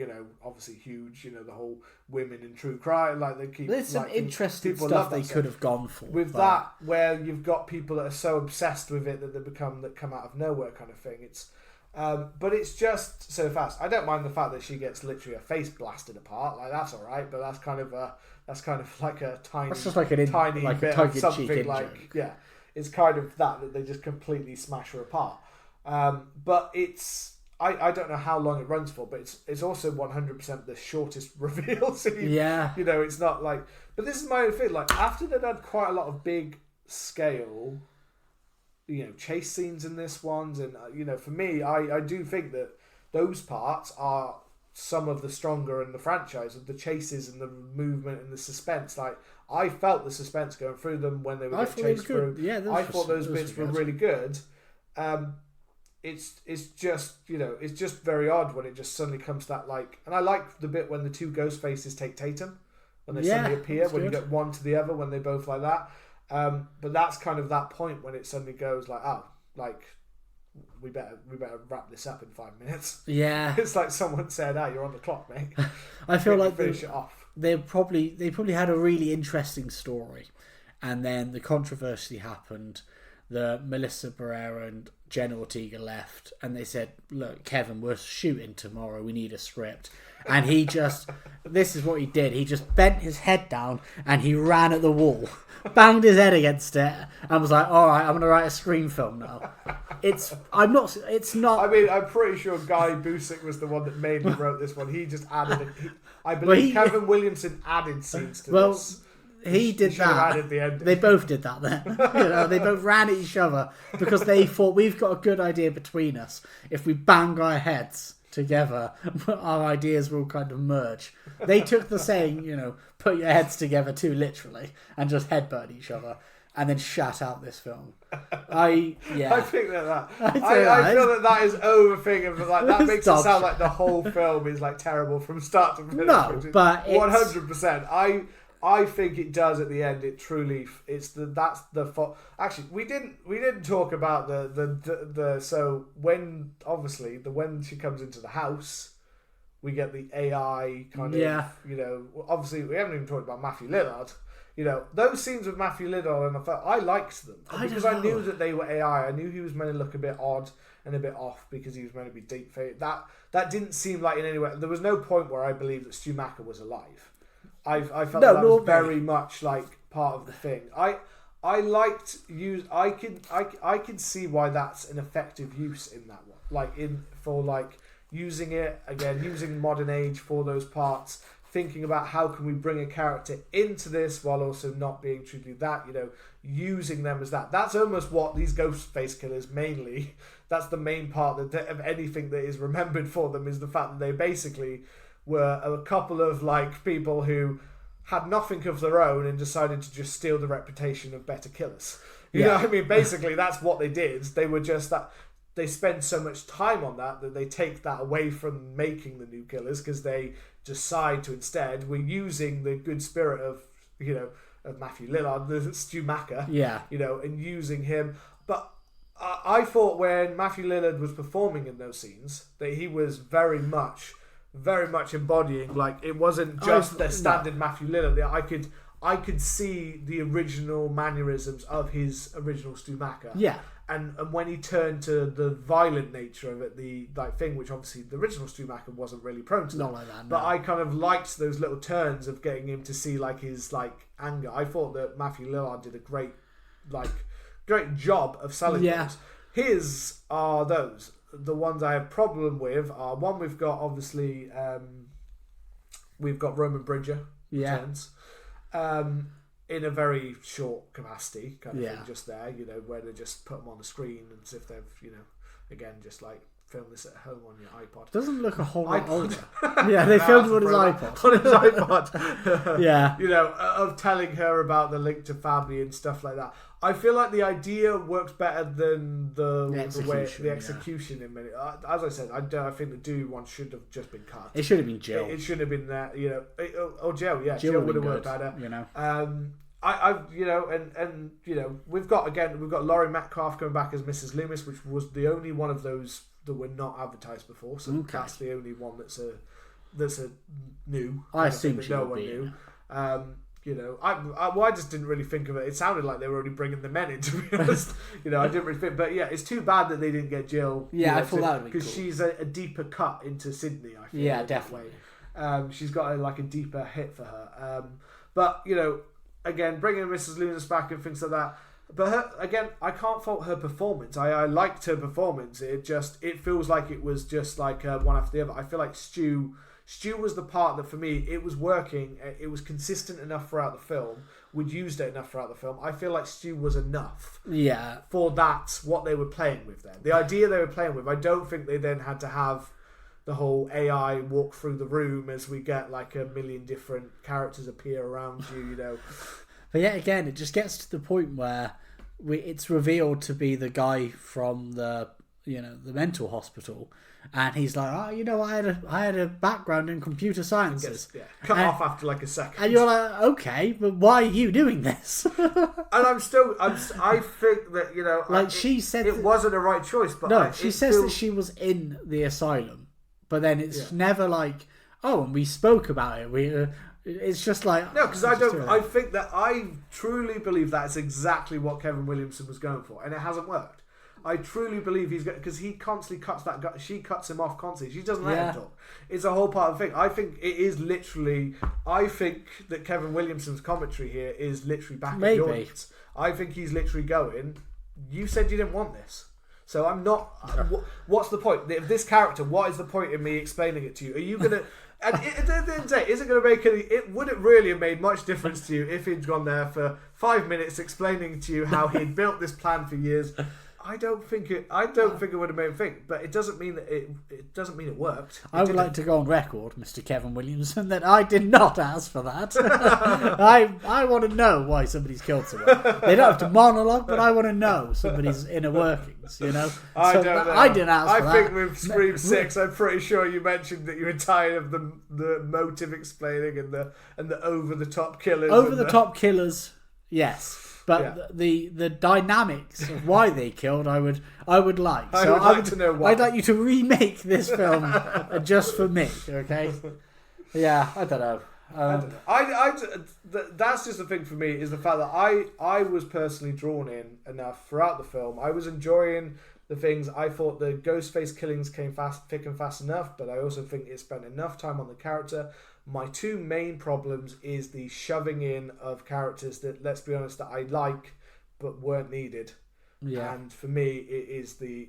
obviously huge. The whole women in true crime, they keep. There's some interesting stuff they could have gone for with that, where you've got people that are so obsessed with it that that come out of nowhere kind of thing. It's, but it's just so fast. I don't mind the fact that she gets literally her face blasted apart. That's all right, but that's kind of like a tiny. That's just tiny bit of something it's kind of that they just completely smash her apart. But it's I don't know how long it runs for, but it's also 100% the shortest reveal. So it's not but this is my own thing. After they'd had quite a lot of big scale, chase scenes in this ones, and for me, I do think that those parts are some of the stronger in the franchise, of the chases and the movement and the suspense. I felt the suspense going through them when they were getting chased through. Yeah, I thought those bits were really good. It's just it's just very odd when it just suddenly comes to that and I like the bit when the two ghost faces take Tatum when they suddenly appear, when you get one to the other, when they both like that. But that's kind of that point when it suddenly goes we better wrap this up in 5 minutes. Yeah, it's like someone said, "You're on the clock, mate." I feel like finish it off. They probably had a really interesting story, and then the controversy happened. The Melissa Barrera and Jenna Ortega left, and they said, "Look, Kevin, we're shooting tomorrow. We need a script." And he just, this is what he did. He just bent his head down and he ran at the wall, banged his head against it, and was like, "All right, I'm going to write a Scream film now." It's not. I mean, I'm pretty sure Guy Busick was the one that mainly wrote this one. He just added. I believe Kevin Williamson added scenes to this. He did that. They both did that then. They both ran at each other because they thought, we've got a good idea between us. If we bang our heads together, our ideas will kind of merge. They took the saying, put your heads together too literally and just headbutt each other. and then shut out this film. I think that I feel that is overthinking, but like that makes it sound like the whole film is like terrible from start to finish. No, but 100%. I think it does at the end. Actually, we didn't talk about the so when she comes into the house, we get the AI kind of obviously we haven't even talked about Matthew Lillard. Those scenes with Matthew Lillard, and I liked them because I knew that they were AI. I knew he was meant to look a bit odd and a bit off because he was meant to be deep fake. That didn't seem like in any way. There was no point where I believed that Stu Macker was alive. I felt that was very much like part of the thing. I liked use. I can see why that's an effective use in that one. Using it again, using modern age for those parts. Thinking about how can we bring a character into this while also not being truly that, using them as that. That's almost what these Ghostface killers mainly, that's the main part of anything that is remembered for them, is the fact that they basically were a couple of people who had nothing of their own and decided to just steal the reputation of better killers. You know what I mean? Basically, that's what they did. They were just that. They spend so much time on that they take that away from making the new killers because they decide to instead we're using the good spirit of Matthew Lillard, the Stu Macker, and using him. But I thought when Matthew Lillard was performing in those scenes that he was very much embodying it wasn't just the standard Matthew Lillard. I could see the original mannerisms of his original Stu Macker. Yeah. And when he turned to the violent nature of it, the thing which obviously the original Stu Macker wasn't really prone to. Not like that. No. But I kind of liked those little turns of getting him to see his anger. I thought that Matthew Lillard did a great job of selling those. His are those. The ones I have problem with are one we've got obviously we've got Roman Bridger returns. In a very short capacity kind of thing, just there, where they just put them on the screen and as if they've, again, just film this at home on your iPod. Doesn't look a whole lot older. Yeah, they filmed it on his iPod. On his iPod. Yeah. Of telling her about the link to family and stuff like that. I feel like the idea works better than the execution in many. As I said, I think the Dewey one should have just been cut. It should have been Jill. It should have been that, or Jill. Yeah, Jill would have worked better. We've got Laurie Metcalf coming back as Mrs. Loomis, which was the only one of those that were not advertised before. So that's the only one that's a new. I assume she would be. I just didn't really think of it. It sounded like they were already bringing the men in, to be honest. I didn't really think. But yeah, it's too bad that they didn't get Jill. Yeah, I thought that would be cool. Because she's a deeper cut into Sidney, I feel. Yeah, definitely. She's got a deeper hit for her. But, again, bringing Mrs. Loomis back and things like that. But I can't fault her performance. I liked her performance. It feels like it was just one after the other. I feel like Stu was the part that for me it was working. It was consistent enough throughout the film. We'd used it enough throughout the film. I feel like Stu was enough. Yeah. For that, what they were playing with then. The idea they were playing with. I don't think they then had to have the whole AI walk through the room as we get a million different characters appear around you. But yet again, it just gets to the point where it's revealed to be the guy from the mental hospital, and he's like, I had a background in computer sciences. Cut off after a second, and you're like, okay, but why are you doing this? And I think that she said it wasn't a right choice, but she says that she was in the asylum, but then it's never and we spoke about it. It's just no, because I think that I truly believe that's exactly what Kevin Williamson was going for, and it hasn't worked. I truly believe he's going because he constantly cuts that guy. She cuts him off constantly. She doesn't let him talk. It's a whole part of the thing. I think it is literally. I think that Kevin Williamson's commentary here is literally back at the audience. I think he's literally going. You said you didn't want this. So I'm not. What's the point? If this character, what is the point in me explaining it to you? Are you gonna? And at the end of the day, is it going to make any? It wouldn't really have made much difference to you if he'd gone there for 5 minutes explaining to you how he'd built this plan for years. I don't think it would have made me think, but it doesn't mean that it doesn't mean it worked. I would like to go on record, Mr. Kevin Williamson, that I did not ask for that. I want to know why somebody's killed someone. They don't have to monologue, but I want to know somebody's inner workings. You know, I don't know. I didn't ask for that. I think with Scream 6, I'm pretty sure you mentioned that you were tired of the motive explaining and the over the top killers. Over the top killers, yes. But the dynamics of why they killed, I would like. So I would like to know why. I'd like you to remake this film just for me, okay? Yeah, I don't know. That's just the thing for me, is the fact that I was personally drawn in enough throughout the film. I was enjoying the things. I thought the Ghostface killings came thick and fast enough, but I also think it spent enough time on the character. My two main problems is the shoving in of characters that, let's be honest, that I like but weren't needed. Yeah. And for me, it is the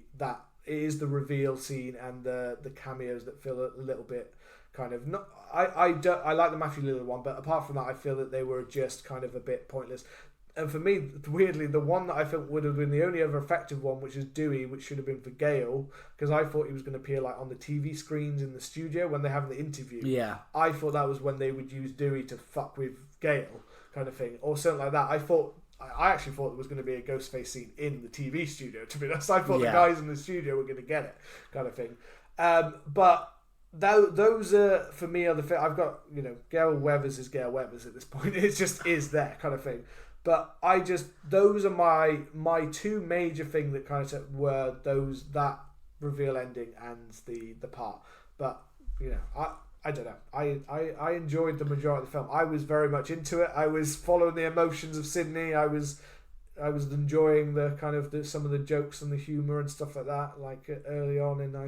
reveal scene and the cameos that feel a little bit kind of not. I like the Matthew Lillard one, but apart from that, I feel that they were just kind of a bit pointless. And for me, weirdly, the one that I think would have been the only other effective one, which is Dewey, which should have been for Gale, because I thought he was going to appear like on the TV screens in the studio when they have the interview. Yeah. I thought that was when they would use Dewey to fuck with Gale, kind of thing, or something like that. I actually thought there was going to be a Ghostface scene in the TV studio, to be honest. I thought the guys in the studio were going to get it, kind of thing. But those are, for me, are the thing. I've got, Gale Weathers is Gale Weathers at this point. It just is there, kind of thing. But those are my two major things that kind of were that reveal ending and the part. But I don't know. I enjoyed the majority of the film. I was very much into it. I was following the emotions of Sidney. I was enjoying the kind of some of the jokes and the humor and stuff like that. Like early on, and I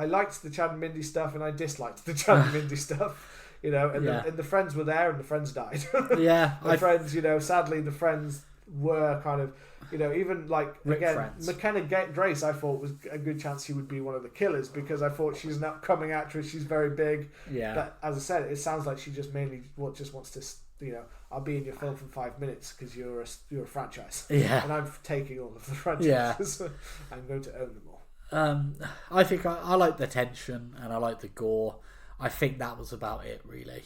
liked the Chad and Mindy stuff, and I disliked the Chad and Mindy stuff. And the friends were there, and the friends died. Yeah, friends. Sadly, the friends were kind of, even like again, friends. McKenna Grace. I thought was a good chance she would be one of the killers, because I thought she's an upcoming actress. She's very big. Yeah. But as I said, it sounds like she just mainly just wants to, I'll be in your film for 5 minutes because you're a franchise. Yeah. And I'm taking all of the franchises. Yeah. I'm going to own them all. I think I like the tension and I like the gore. I think that was about it, really.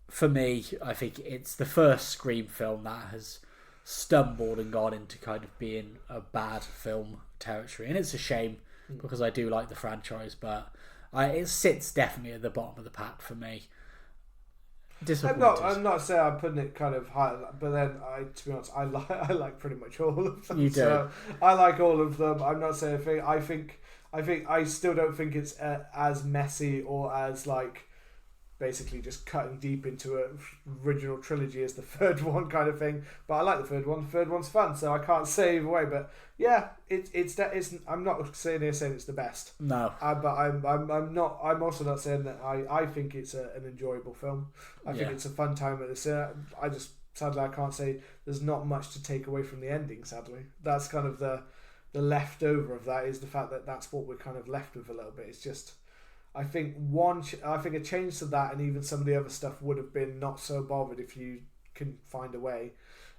For me, I think it's the first Scream film that has stumbled and gone into kind of being a bad film territory. And it's a shame, because I do like the franchise, but it sits definitely at the bottom of the pack for me. I'm not saying I'm putting it kind of high, but then to be honest, I like pretty much all of them. You do. So I like all of them. I'm not saying a thing. I still don't think it's as messy or as like basically just cutting deep into an original trilogy as the third one, kind of thing. But I like the third one. The third one's fun, so I can't say either way. But yeah, it's I'm not saying it's the best. No. But I'm not. I'm also not saying that I think it's an enjoyable film. I think it's a fun time at the cinema. Sadly I can't say there's not much to take away from the ending. Sadly, that's kind of the leftover of that, is the fact that that's what we're kind of left with a little bit. It's just, I think a change to that and even some of the other stuff would have been not so bothered if you can find a way.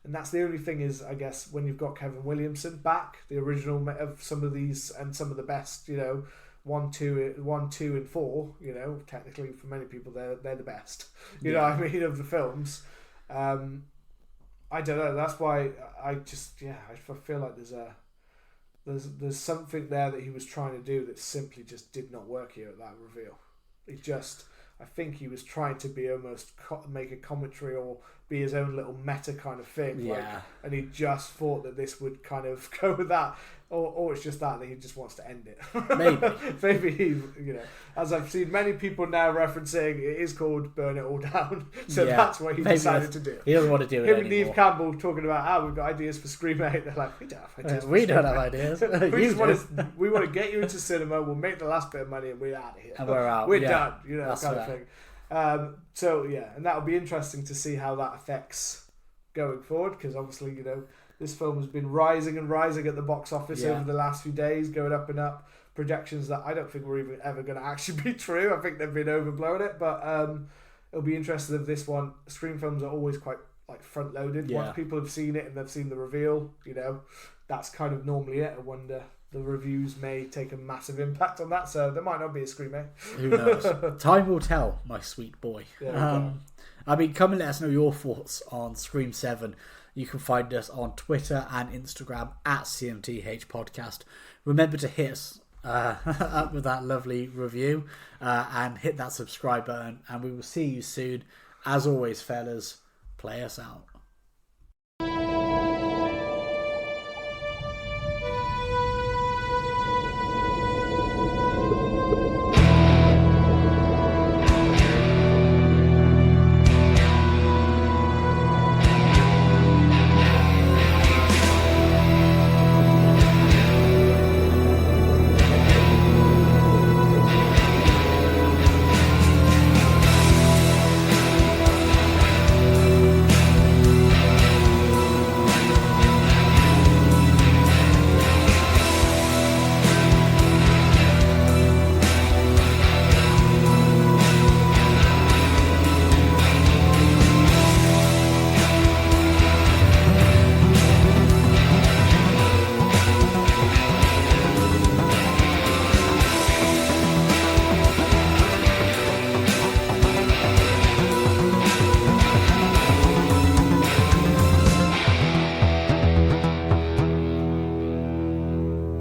And that's the only thing is, I guess, when you've got Kevin Williamson back, the original of some of these and some of the best, 1, 2, and 4, technically for many people they're the best, know what I mean, of the films. I don't know. That's why I feel like there's something there that he was trying to do that simply just did not work here at that reveal. I think he was trying to be almost make a commentary or be his own little meta kind of thing. Yeah. And he just thought that this would kind of go with that. Or it's just that he just wants to end it. Maybe. Maybe he, as I've seen many people now referencing, it is called Burn It All Down. So that's what he decided to do. He doesn't want to do it anymore. Him and Neve Campbell talking about, we've got ideas for Scream 8. They're like, we don't have ideas for We don't have ideas. we want to get you into cinema, we'll make the last bit of money and we're out of here. And we're out. We're done, That's kind of thing. And that'll be interesting to see how that affects going forward, because obviously, this film has been rising and rising at the box office over the last few days, going up and up. Projections that I don't think were even ever going to actually be true. I think they've been overblowing it, but it'll be interesting if this one. Scream films are always quite like front loaded. Yeah. Once people have seen it and they've seen the reveal, that's kind of normally it. I wonder the reviews may take a massive impact on that, so there might not be a Scream 8. Who knows? Time will tell, my sweet boy. Yeah, come and let us know your thoughts on Scream 7. You can find us on Twitter and Instagram at CMTH Podcast. Remember to hit us up with that lovely review and hit that subscribe button, and we will see you soon. As always, fellas, play us out.